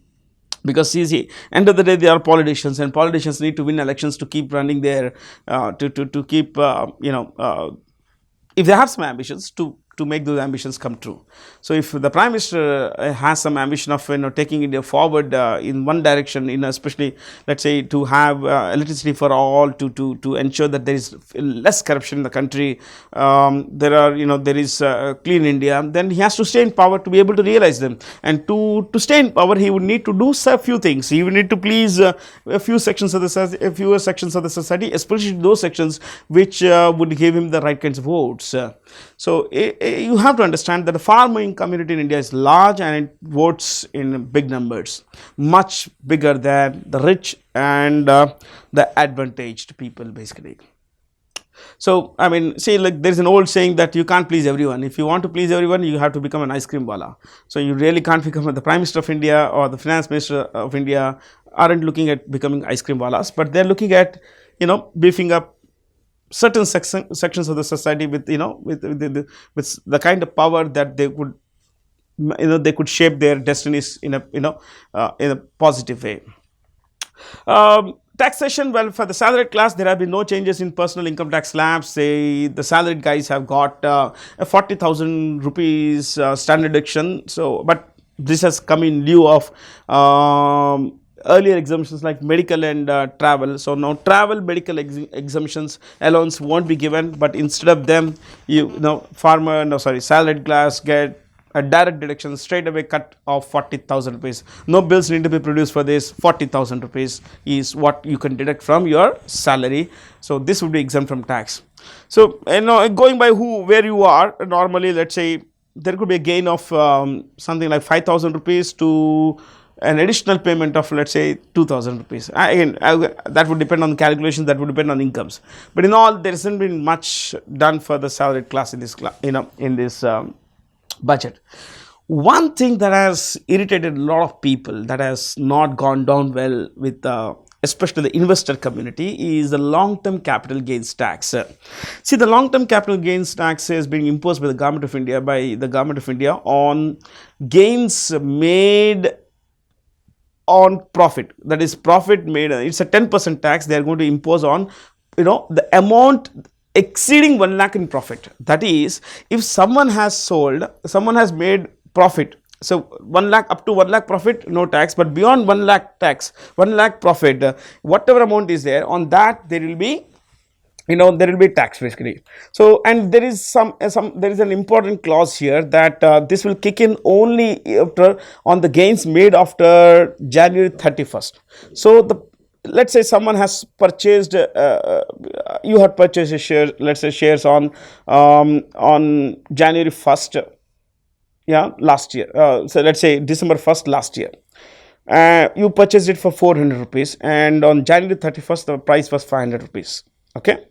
Because see, end of the day, they are politicians, and politicians need to win elections to keep running their, to keep, if they have some ambitions, to to make those ambitions come true. So if the Prime Minister has some ambition of taking India forward in one direction, especially let's say to have electricity for all, to ensure that there is less corruption in the country, there is clean India, then he has to stay in power to be able to realize them. And to stay in power, he would need to do a few things. He would need to please a few sections of the society, especially those sections which would give him the right kinds of votes. So you have to understand that the farming community in India is large and it votes in big numbers, much bigger than the rich and the advantaged people basically. So, I mean, see, like there is an old saying that you can't please everyone. If you want to please everyone, you have to become an ice cream wala. So, you really can't become the Prime Minister of India or the Finance Minister of India aren't looking at becoming ice cream walas, but they're looking at, beefing up certain sections of the society with, with the kind of power that they would, they could shape their destinies in a positive way. Taxation, well, for the salaried class, there have been no changes in personal income tax slabs. Say the salaried guys have got a 40,000 rupees standard deduction. So, but this has come in lieu of earlier exemptions like medical and travel. So now travel, medical exemptions allowance won't be given, but instead of them, salaried class get a direct deduction, straight away cut of 40,000 rupees. No bills need to be produced for this. 40,000 rupees is what you can deduct from your salary. So this would be exempt from tax. So going by where you are, normally let's say there could be a gain of something like 5,000 rupees to an additional payment of let's say 2,000 rupees. Again, that would depend on calculations, that would depend on incomes. But in all, there hasn't been much done for the salaried class in this budget. One thing that has irritated a lot of people, that has not gone down well with especially the investor community, is the long-term capital gains tax. See, the long-term capital gains tax is being imposed by the government of India on gains made on profit. That is, profit made. It's a 10% tax they are going to impose on the amount exceeding 1 lakh in profit. That is, if someone has made profit, so 1 lakh, up to 1 lakh profit, no tax, but beyond 1 lakh tax, 1 lakh profit, whatever amount is there, on that there will be, there will be tax basically. So, and there is there is an important clause here that this will kick in only on the gains made after January 31st. So, let's say someone has purchased, you had purchased a share, let's say shares on January 1st, last year. So let's say December 1st last year. You purchased it for 400 rupees and on January 31st, the price was 500 rupees. Okay.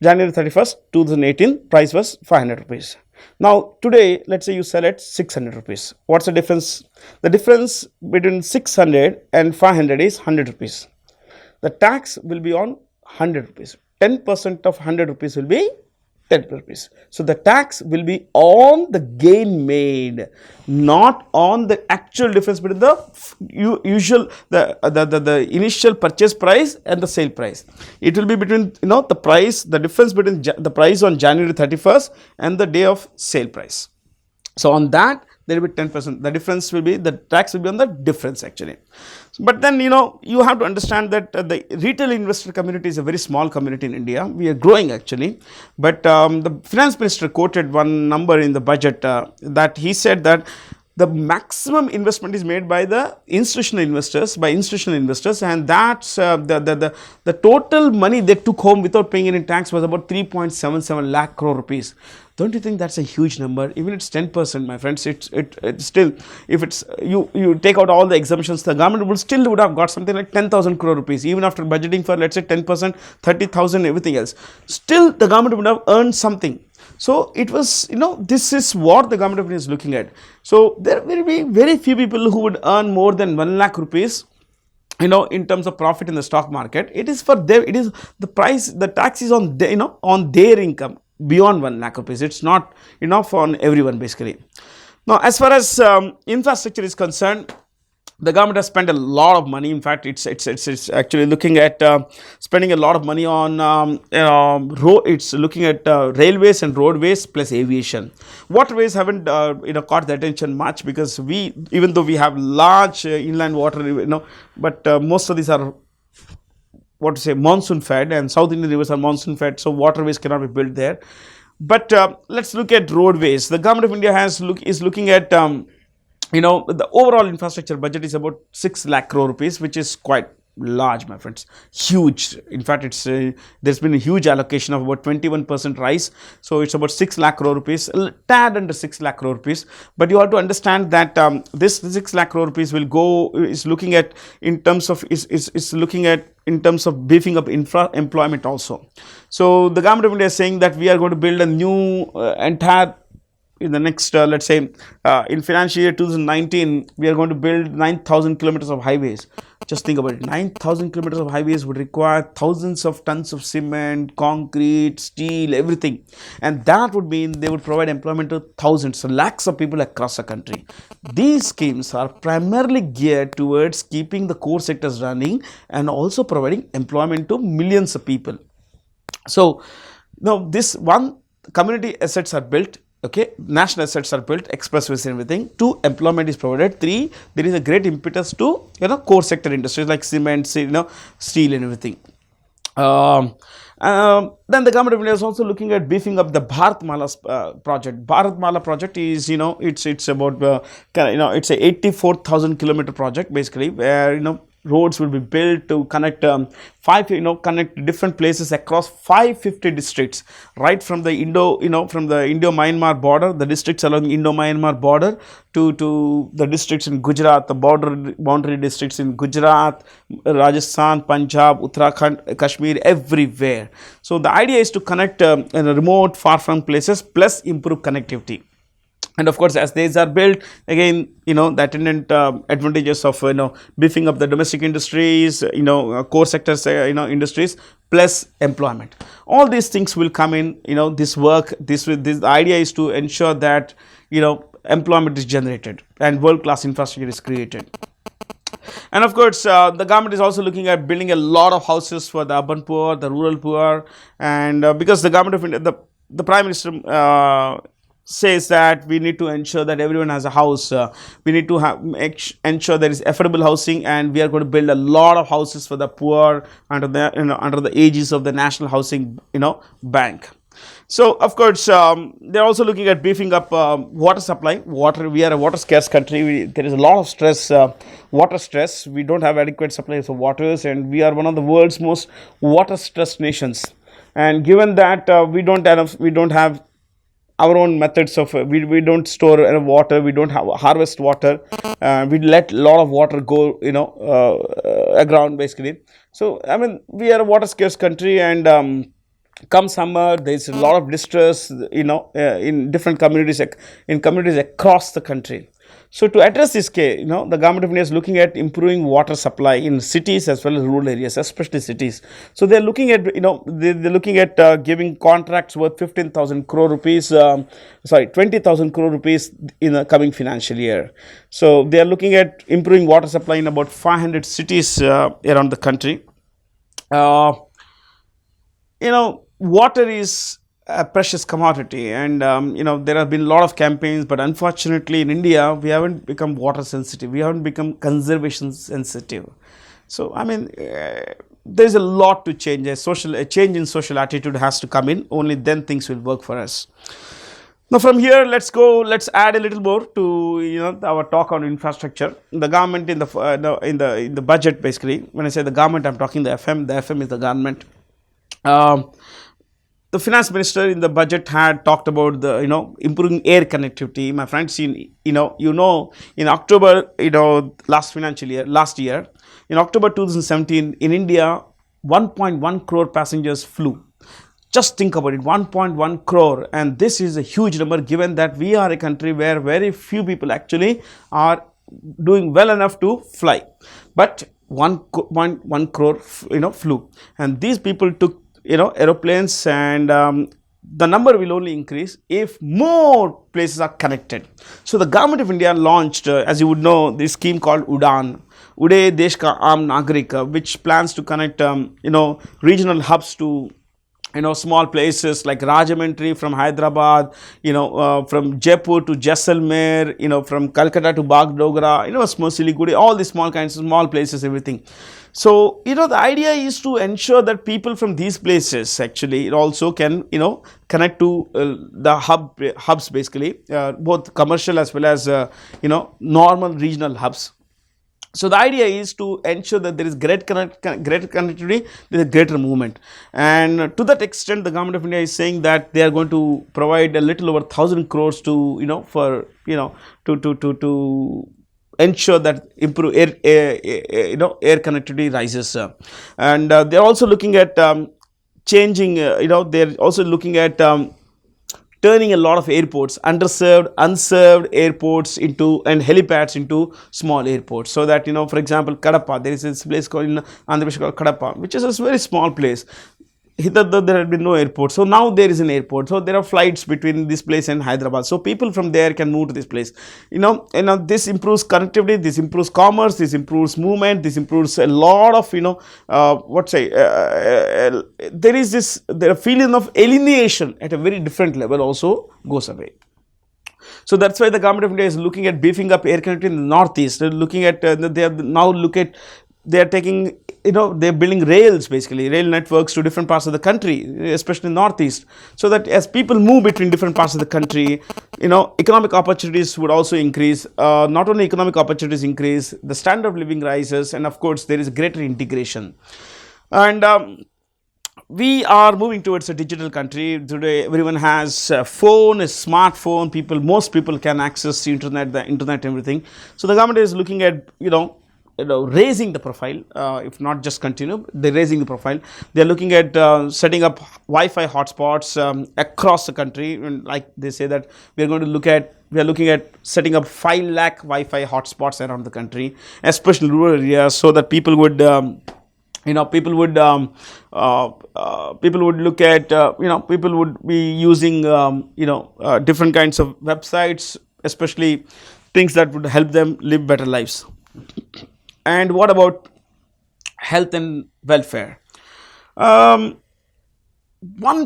January 31st, 2018, price was 500 rupees. Now, today, let's say you sell at 600 rupees. What's the difference? The difference between 600 and 500 is 100 rupees. The tax will be on 100 rupees. 10% of 100 rupees will be 10 rupees. So, the tax will be on the gain made, not on the actual difference between the initial purchase price and the sale price. It will be between, the difference between the price on January 31st and the day of sale price. So, on that, there will be 10%. The difference will be, the tax will be on the difference actually. But then, you have to understand that the retail investor community is a very small community in India. We are growing actually. But the finance minister quoted one number in the budget that he said that the maximum investment is made by the institutional investors, and that's the total money they took home without paying any tax was about 3.77 lakh crore rupees. Don't you think that's a huge number? Even it's 10%, my friends, it's still, if it's you take out all the exemptions, the government would have got something like 10,000 crore rupees, even after budgeting for let's say 10%, 30,000, everything else. Still, the government would have earned something. So it was, this is what the government of India is looking at. So there will be very few people who would earn more than 1 lakh rupees, in terms of profit in the stock market. It is for them, it is the price, the tax is on on their income beyond 1 lakh rupees. It's not enough on everyone basically. Now, as far as infrastructure is concerned, the government has spent a lot of money. In fact, it's actually looking at spending a lot of money on it's looking at railways and roadways plus aviation. Waterways haven't caught the attention much, because we, even though we have large inland water, but most of these are, what to say, monsoon fed, and South Indian rivers are monsoon fed, so waterways cannot be built there. But let's look at roadways. The government of India is looking at the overall infrastructure budget is about 6 lakh crore rupees, which is quite large, my friends, huge. In fact, it's there's been a huge allocation of about 21% rise, so it's about 6 lakh crore rupees, a tad under 6 lakh crore rupees. But you have to understand that this 6 lakh crore rupees is looking at in terms of beefing up employment also. So the government of India is saying that we are going to build a new entire, in the next, let's say, in financial year 2019, we are going to build 9,000 kilometers of highways. Just think about it. 9,000 kilometers of highways would require thousands of tons of cement, concrete, steel, everything. And that would mean they would provide employment to thousands, so lakhs of people across the country. These schemes are primarily geared towards keeping the core sectors running and also providing employment to millions of people. So, now this one, community assets are built. Okay, national assets are built, expressways and everything. 2, employment is provided. 3, there is a great impetus to core sector industries like cement, steel and everything. Then the government of India is also looking at beefing up the Bharatmala project. Bharatmala project is it's about it's a 84,000 kilometer project basically, where roads will be built to connect connect different places across 550 districts, right from the Indo-Myanmar border, the districts along the Indo-Myanmar border, to the districts in Gujarat, the boundary districts in Gujarat, Rajasthan, Punjab, Uttarakhand, Kashmir, everywhere. So the idea is to connect in remote, far-flung places plus improve connectivity. And of course, as these are built, again, the attendant advantages of beefing up the domestic industries, core sectors, industries plus employment. All these things will come in. This work. The idea is to ensure that employment is generated and world-class infrastructure is created. And of course, the government is also looking at building a lot of houses for the urban poor, the rural poor, and because the government of India, the Prime Minister says that we need to ensure that everyone has a house. We need to ensure there is affordable housing, and we are going to build a lot of houses for the poor under the aegis of the National Housing Bank. So of course, they're also looking at beefing up water supply. We are a water scarce country. There is a lot of stress, water stress. We don't have adequate supplies of waters, and we are one of the world's most water stressed nations. And given that we don't have our own methods of we don't store water, we don't harvest water, we let a lot of water go aground basically. So I mean, we are a water scarce country, and come summer there is a lot of distress in different communities, across the country. So to address this case, the government of India is looking at improving water supply in cities as well as rural areas, especially cities. So they're looking at they're looking at giving contracts worth 15,000 crore rupees, 20,000 crore rupees in the coming financial year. So they are looking at improving water supply in about 500 cities around the country. Water is a precious commodity, and there have been a lot of campaigns, but unfortunately in India we haven't become water sensitive, we haven't become conservation sensitive. So I mean, there's a lot to change. A change in social attitude has to come in. Only then things will work for us. Now from here, let's add a little more to our talk on infrastructure. The government in the budget, basically, when I say the government, I'm talking the FM. The FM is the government. The finance minister in the budget had talked about the improving air connectivity. My friends, in October last year in October 2017 in India, 1.1 crore passengers flew. Just think about it, 1.1 crore, and this is a huge number given that we are a country where very few people actually are doing well enough to fly. But 1.1 crore flew, and these people took aeroplanes, and the number will only increase if more places are connected. So the government of India launched, as you would know, this scheme called UDAN, Uday Desh Ka Aam Nagrik, which plans to connect, regional hubs to small places like Rajahmundry from Hyderabad, from Jaipur to Jaisalmer, from Calcutta to Bagdogra, Siliguri, all these small kinds of small places, everything. So, the idea is to ensure that people from these places actually it also can, connect to the hubs basically, both commercial as well as, normal regional hubs. So the idea is to ensure that there is greater connectivity with a greater movement, and to that extent, the government of India is saying that they are going to provide a little over 1,000 crores to to ensure that improve air connectivity rises, and they are also looking at changing. They are also looking at turning a lot of airports, underserved, unserved airports into and helipads into small airports. So that, for example, Kadapa, there is this place called in Andhra Pradesh called Kadapa, which is a very small place. Hitherto there had been no airport, so now there is an airport. So there are flights between this place and Hyderabad. So people from there can move to this place. This improves connectivity, this improves commerce, this improves movement, this improves a lot of there a feeling of alienation at a very different level also goes away. So that's why the government of India is looking at beefing up air connectivity in the northeast. They're looking at they are taking, they're building rails, basically rail networks to different parts of the country, especially in northeast, so that as people move between different parts of the country, economic opportunities would also increase. Not only economic opportunities increase, the standard of living rises, and of course there is greater integration. And we are moving towards a digital country. Today everyone has a phone, a smartphone. Most people can access the internet, everything. So the government is looking at raising the profile, if not just continue, they're raising the profile. They're looking at setting up Wi-Fi hotspots across the country, and like they say that we are looking at setting up 5 lakh Wi-Fi hotspots around the country, especially rural areas, so that people would look at people would be using different kinds of websites, especially things that would help them live better lives. And what about health and welfare? One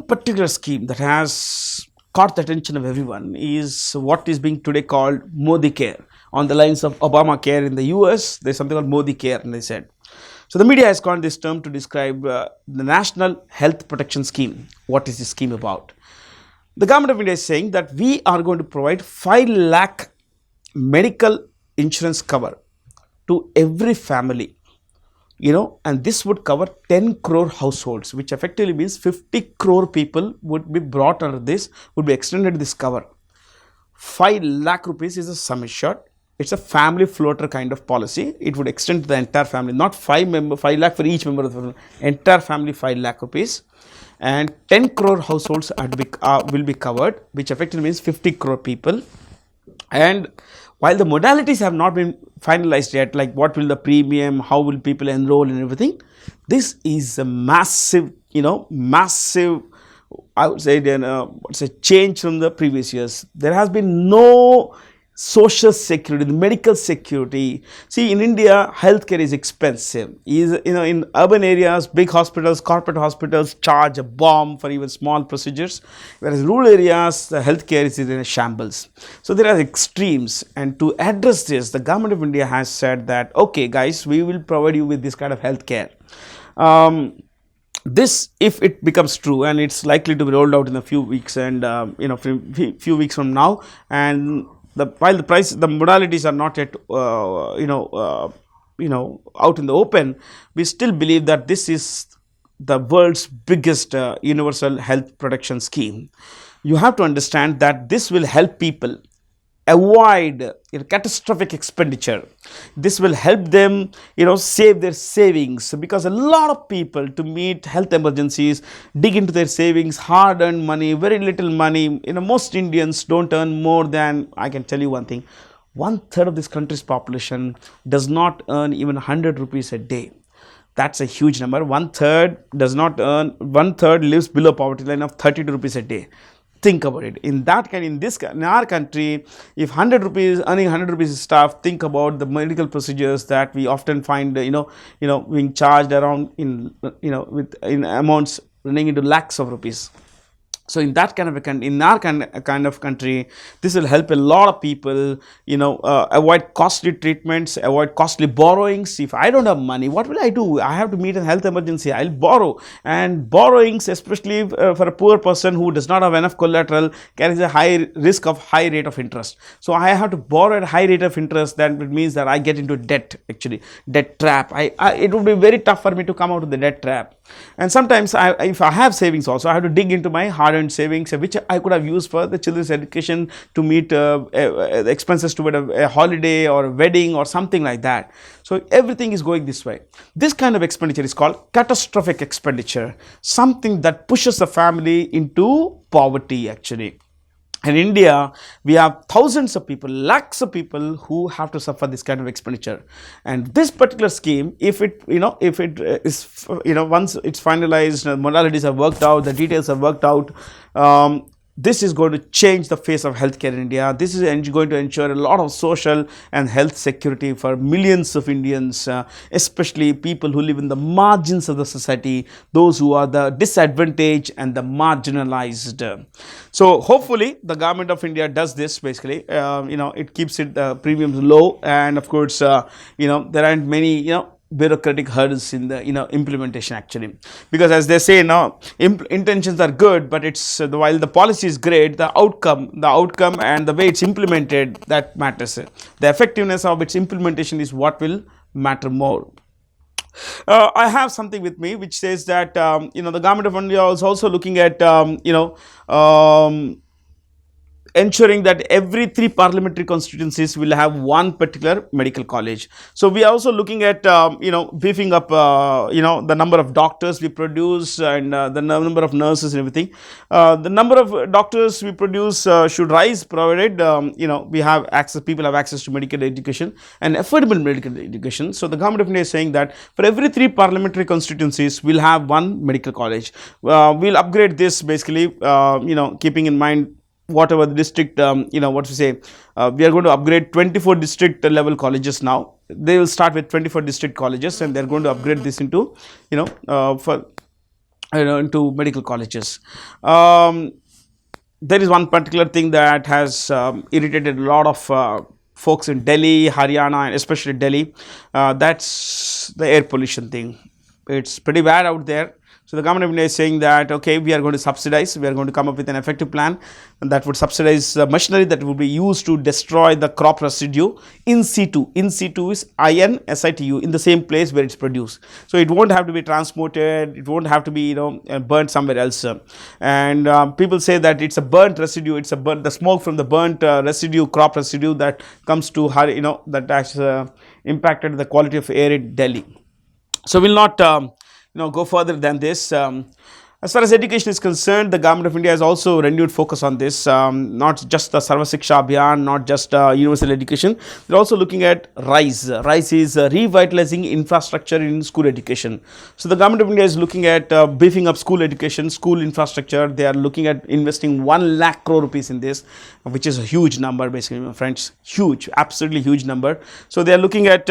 particular scheme that has caught the attention of everyone is what is being today called Modi Care. On the lines of Obamacare in the US, there's something called Modi Care, and they said. So the media has coined this term to describe the National Health Protection Scheme. What is this scheme about? The government of India is saying that we are going to provide 5 lakh medical insurance cover to every family, and this would cover 10 crore households, which effectively means 50 crore people would be brought under this, would be extended this cover. 5 lakh rupees is a sum assured. It's a family floater kind of policy. It would extend to the entire family, not 5 lakh for each member of the family, entire family 5 lakh rupees. And 10 crore households will be covered, which effectively means 50 crore people. And while the modalities have not been finalized yet, like what will the premium, how will people enroll and everything, this is a massive, I would say, it's a change from the previous years. There has been no social security, the medical security. See, in India, healthcare is expensive. In urban areas, big hospitals, corporate hospitals charge a bomb for even small procedures, whereas rural areas, the healthcare is in a shambles. So there are extremes, and to address this, the government of India has said that, okay, guys, we will provide you with this kind of healthcare. This, if it becomes true, and it's likely to be rolled out in a few weeks, and few weeks from now, and while the modalities are not yet out in the open, we still believe that this is the world's biggest universal health protection scheme. You have to understand that this will help people avoid catastrophic expenditure. This will help them save their savings, because a lot of people, to meet health emergencies, dig into their savings, hard earned money, very little money. Most Indians don't earn more than, I can tell you one thing, 1/3 of this country's population does not earn even 100 rupees a day. That's a huge number. One third does not earn, one third lives below poverty line of 32 rupees a day. Think about it. In our country, if 100 rupees, earning 100 rupees is tough, think about the medical procedures that we often find, being charged around in amounts running into lakhs of rupees. So in that kind of in our kind of country, this will help a lot of people, avoid costly treatments, avoid costly borrowings. If I don't have money, what will I do? I have to meet a health emergency, I'll borrow. And borrowings, especially for a poor person who does not have enough collateral, carries a high risk of high rate of interest. So I have to borrow at a high rate of interest. That means that I get into debt, actually debt trap. It would be very tough for me to come out of the debt trap. And sometimes if I have savings also, I have to dig into my hard-earned savings, which I could have used for the children's education, to meet the expenses toward a holiday or a wedding or something like that. So everything is going this way. This kind of expenditure is called catastrophic expenditure, something that pushes the family into poverty, actually. In India, we have thousands of people, lakhs of people who have to suffer this kind of expenditure. And this particular scheme, if it is, once it's finalized, modalities are worked out, the details are worked out, this is going to change the face of healthcare in India. This is going to ensure a lot of social and health security for millions of Indians, especially people who live in the margins of the society, those who are the disadvantaged and the marginalized. So hopefully the government of India does this. Basically, it keeps it premiums low, and of course, there aren't many, bureaucratic hurdles in the implementation, actually, because as they say now, intentions are good, but it's while the policy is great, the outcome and the way it's implemented, that matters. The effectiveness of its implementation is what will matter more. I have something with me which says that the government of India is also looking at ensuring that every 3 parliamentary constituencies will have one particular medical college. So we are also looking at beefing up the number of doctors we produce, and the number of nurses and everything. The number of doctors we produce should rise, provided we have access, people have access to medical education and affordable medical education. So the government of India is saying that for every 3 parliamentary constituencies we'll have one medical college. We'll upgrade this, basically, keeping in mind whatever the district, we are going to upgrade 24 district level colleges now. They will start with 24 district colleges, and they're going to upgrade this into, into medical colleges. There is one particular thing that has irritated a lot of folks in Delhi, Haryana, and especially Delhi. That's the air pollution thing. It's pretty bad out there. So the government of India is saying that, okay, we are going to subsidize, we are going to come up with an effective plan that would subsidize machinery that would be used to destroy the crop residue in situ. In situ is INSITU, in the same place where it's produced. So it won't have to be transported, it won't have to be burnt somewhere else. And people say that it's a burnt residue, the smoke from the burnt residue, crop residue that comes to that has impacted the quality of air in Delhi. So we'll not go further than this. As far as education is concerned, the government of India has also renewed focus on this, not just the Sarva Shiksha Abhiyan, not just universal education. They're also looking at RISE. RISE is revitalizing infrastructure in school education. So the government of India is looking at beefing up school education, school infrastructure. They are looking at investing 1 lakh crore rupees in this, which is a huge number, basically, my friends. Huge, absolutely huge number. So they are looking at,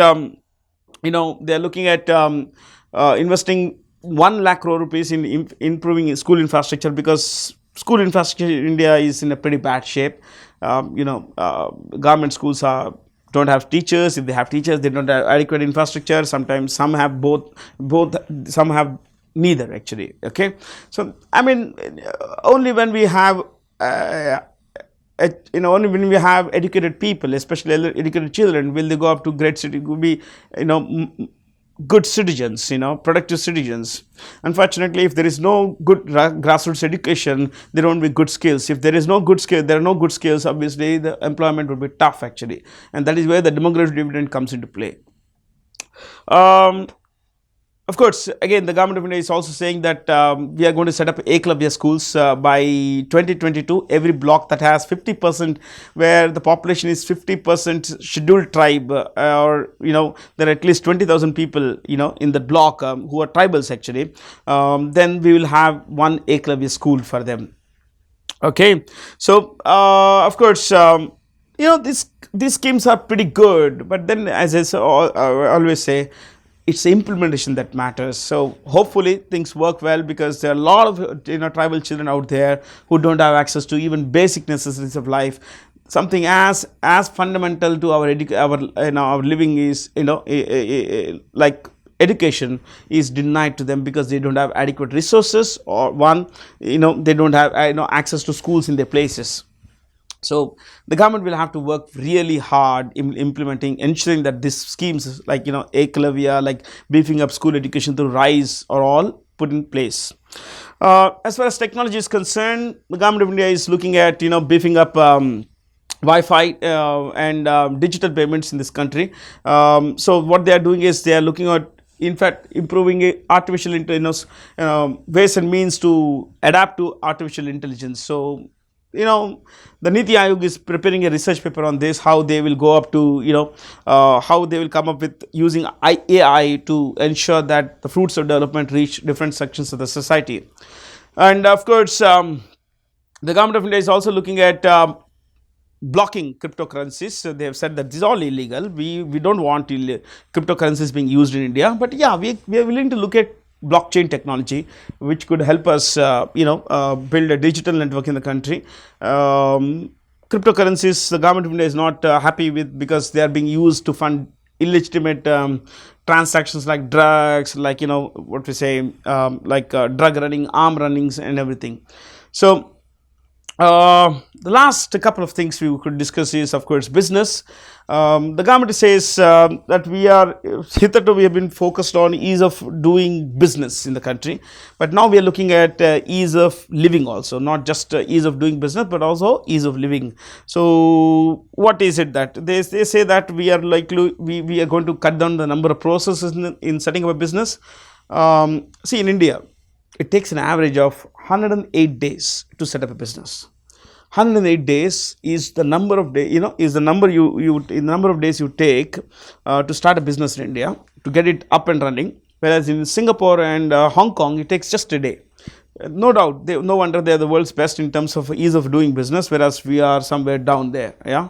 investing 1 lakh crore rupees in improving school infrastructure, because school infrastructure in India is in a pretty bad shape. Government schools don't have teachers. If they have teachers, they don't have adequate infrastructure. Sometimes some have both, some have neither, actually. Okay, so I mean, only when we have only when we have educated people, especially educated children, will they go up to great city, will be good citizens, productive citizens. Unfortunately, if there is no good grassroots education, there won't be good skills. If there is no good skill, there are no good skills, obviously the employment will be tough, actually, and that is where the demographic dividend comes into play. Of of course, again, the government of India is also saying that we are going to set up Eklavya schools by 2022. Every block that has 50%, where the population is 50% scheduled tribe, or there are at least 20,000 people, in the block who are tribals actually. Then we will have one Eklavya school for them. Okay, so of course, these schemes are pretty good, but then, as I always say, it's the implementation that matters. So hopefully things work well, because there are a lot of tribal children out there who don't have access to even basic necessities of life. Something as fundamental to our living is like education is denied to them, because they don't have adequate resources, or one, they don't have access to schools in their places. So the government will have to work really hard in implementing, ensuring that these schemes like Eklavya, like beefing up school education through RISE, are all put in place. As far as technology is concerned, the government of India is looking at beefing up Wi-Fi and digital payments in this country. So what they are doing is they are looking at, in fact, improving artificial intelligence, ways and means to adapt to artificial intelligence. So the Niti Aayog is preparing a research paper on this, how they will go up to, how they will come up with using AI to ensure that the fruits of development reach different sections of the society. And of course, the government of India is also looking at blocking cryptocurrencies. So they have said that this is all illegal. We don't want cryptocurrencies being used in India. But yeah, we are willing to look at blockchain technology, which could help us, build a digital network in the country. Cryptocurrencies, the government of India is not happy with, because they are being used to fund illegitimate transactions like drugs, like what we say, drug running, arm runnings, and everything. So the last couple of things we could discuss is, of course, business. The government says that hitherto we have been focused on ease of doing business in the country, but now we are looking at ease of living also, not just ease of doing business, but also ease of living. So what is it that they say that we are going to cut down the number of processes in setting up a business. See, in India, it takes an average of 108 days to set up a business. 108 days is the number of days, is the number number of days you take to start a business in India, to get it up and running. Whereas in Singapore and Hong Kong, it takes just a day. No doubt, no wonder they are the world's best in terms of ease of doing business, whereas we are somewhere down there. Yeah.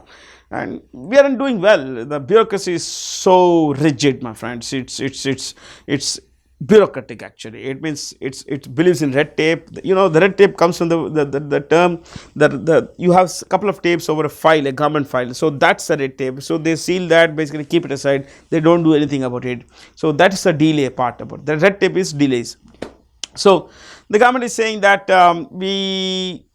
And we aren't doing well. The bureaucracy is so rigid, my friends. It's bureaucratic actually. It means it believes in red tape. The red tape comes from the term that you have a couple of tapes over a file, a government file. So that's the red tape. So they seal that, basically keep it aside. They don't do anything about it. So that is the delay part about it. The red tape is delays. So the government is saying that we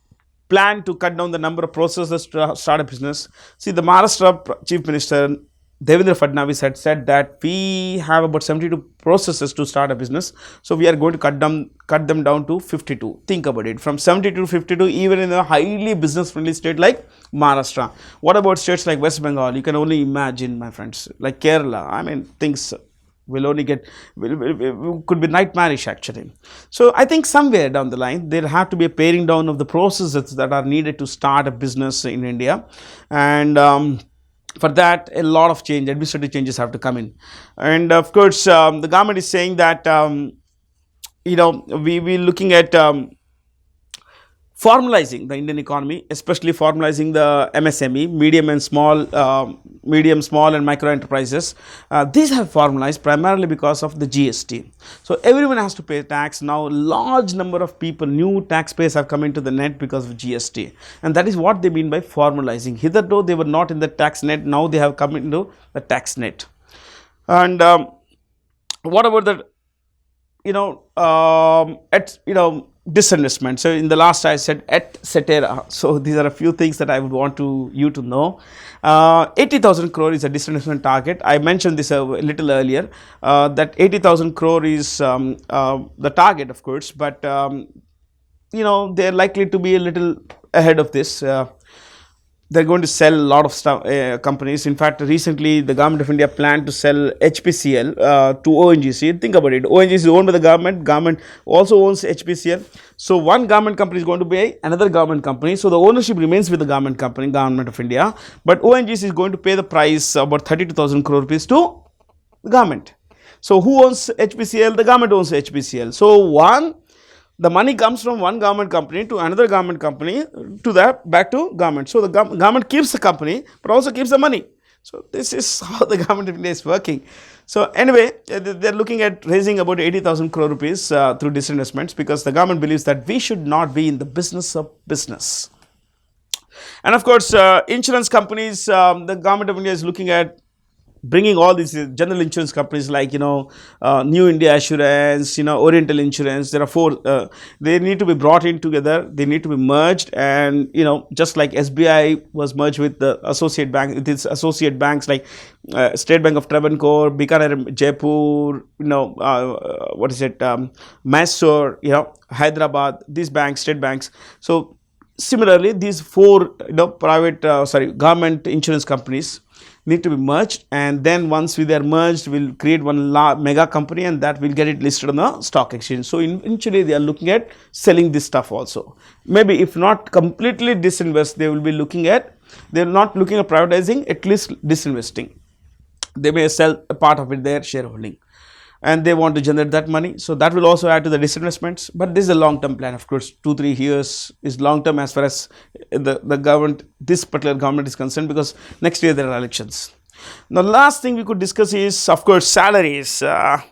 plan to cut down the number of processes to start a business. See, the Maharashtra Chief Minister Devendra Fadnavis had said that we have about 72 processes to start a business. So we are going to cut them down to 52. Think about it. From 72 to 52, even in a highly business-friendly state like Maharashtra. What about states like West Bengal? You can only imagine, my friends. Like Kerala. I mean, things will only could be nightmarish actually. So I think somewhere down the line, there have to be a paring down of the processes that are needed to start a business in India. And for that, a lot of administrative changes have to come in. And of course, the government is saying that, we're looking at formalizing the Indian economy, especially formalizing the MSME, medium, small and micro enterprises. These have formalized primarily because of the GST. So everyone has to pay tax. Now a large number of people, new taxpayers, have come into the net because of GST. And that is what they mean by formalizing. Hitherto they were not in the tax net, now they have come into the tax net. And what about the, disinvestment? So in the last I said etc. So these are a few things that I would want you to know. 80,000 crore is a disinvestment target. I mentioned this a little earlier, that 80,000 crore is the target, of course, but they're likely to be a little ahead of this. they're going to sell a lot of stuff, companies. In fact, recently the government of India planned to sell HPCL to ONGC. Think about it. ONGC is owned by the government. Government also owns HPCL. So one government company is going to buy another government company. So the ownership remains with the government company, government of India. But ONGC is going to pay the price about 32,000 crore rupees to the government. So who owns HPCL? The government owns HPCL. So the money comes from one government company to another government company to that back to government. So the government keeps the company but also keeps the money. So this is how the government of India is working. So anyway, they're looking at raising about 80,000 crore rupees through disinvestments, because the government believes that we should not be in the business of business. And of course, insurance companies, the government of India is looking at bringing all these general insurance companies like, New India Assurance, Oriental Insurance. There are four. They need to be brought in together. They need to be merged, and just like SBI was merged with the associate bank, with its associate banks like State Bank of Travancore, Bikaner, Jaipur, Mysore, Hyderabad. These banks, state banks. So similarly, these four government insurance companies need to be merged, and then once they are merged, we'll create one mega company, and that will get it listed on the stock exchange. So eventually they are looking at selling this stuff also. Maybe if not completely disinvest, they're not looking at privatizing, at least disinvesting. They may sell a part of it, their shareholding, and they want to generate that money. So that will also add to the disinvestments. But this is a long-term plan. Of course, 2-3 years is long-term as far as the government, this particular government is concerned, because next year there are elections. Now, last thing we could discuss is, of course, salaries. The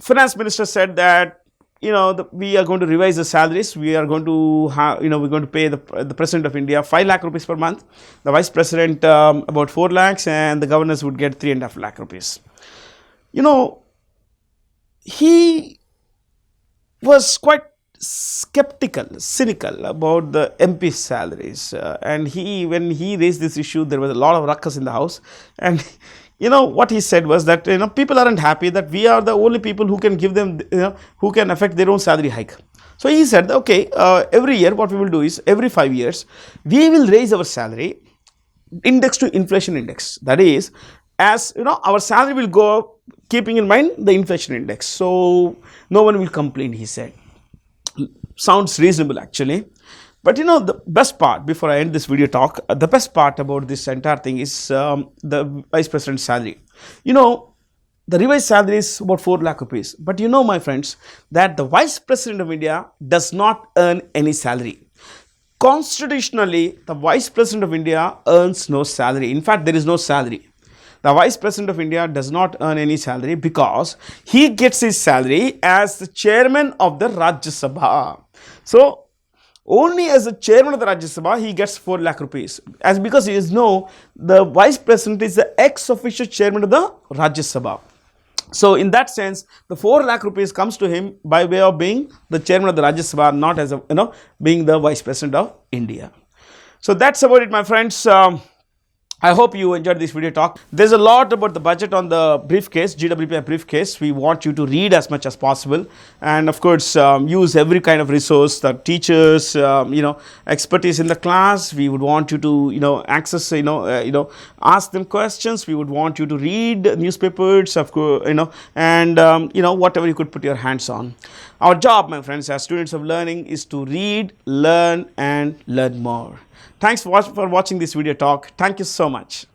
finance minister said that we are going to revise the salaries. We are going to we're going to pay the president of India 5 lakh rupees per month, the vice president about 4 lakhs, and the governors would get 3.5 lakh rupees. He was quite skeptical, cynical about the MP salaries, and when he raised this issue, there was a lot of ruckus in the house. And what he said was that people aren't happy that we are the only people who can give them, who can affect their own salary hike. So he said, okay, every year what we will do is, every 5 years we will raise our salary index to inflation index. That is, as our salary will go up, keeping in mind the inflation index. So no one will complain, he said. Sounds reasonable actually. But the best part, before I end this video talk, the best part about this entire thing is the vice president's salary. The revised salary is about 4 lakh rupees. But my friends, that the vice president of India does not earn any salary. Constitutionally, the vice president of India earns no salary. In fact, there is no salary. The vice president of India does not earn any salary, because he gets his salary as the chairman of the Rajya Sabha. So only as the chairman of the Rajya Sabha he gets 4 lakh rupees, because the vice president is the ex-officio chairman of the Rajya Sabha. So in that sense, the 4 lakh rupees comes to him by way of being the chairman of the Rajya Sabha, not as being the vice president of India. So that's about it, my friends. I hope you enjoyed this video talk. There's a lot about the budget on the briefcase, GWPI briefcase. We want you to read as much as possible, and of course use every kind of resource, the teachers, expertise in the class. We would want you to access, ask them questions. We would want you to read newspapers, of course, and whatever you could put your hands on. Our job, my friends, as students of learning, is to read, learn, and learn more. Thanks for watching this video talk. Thank you so much.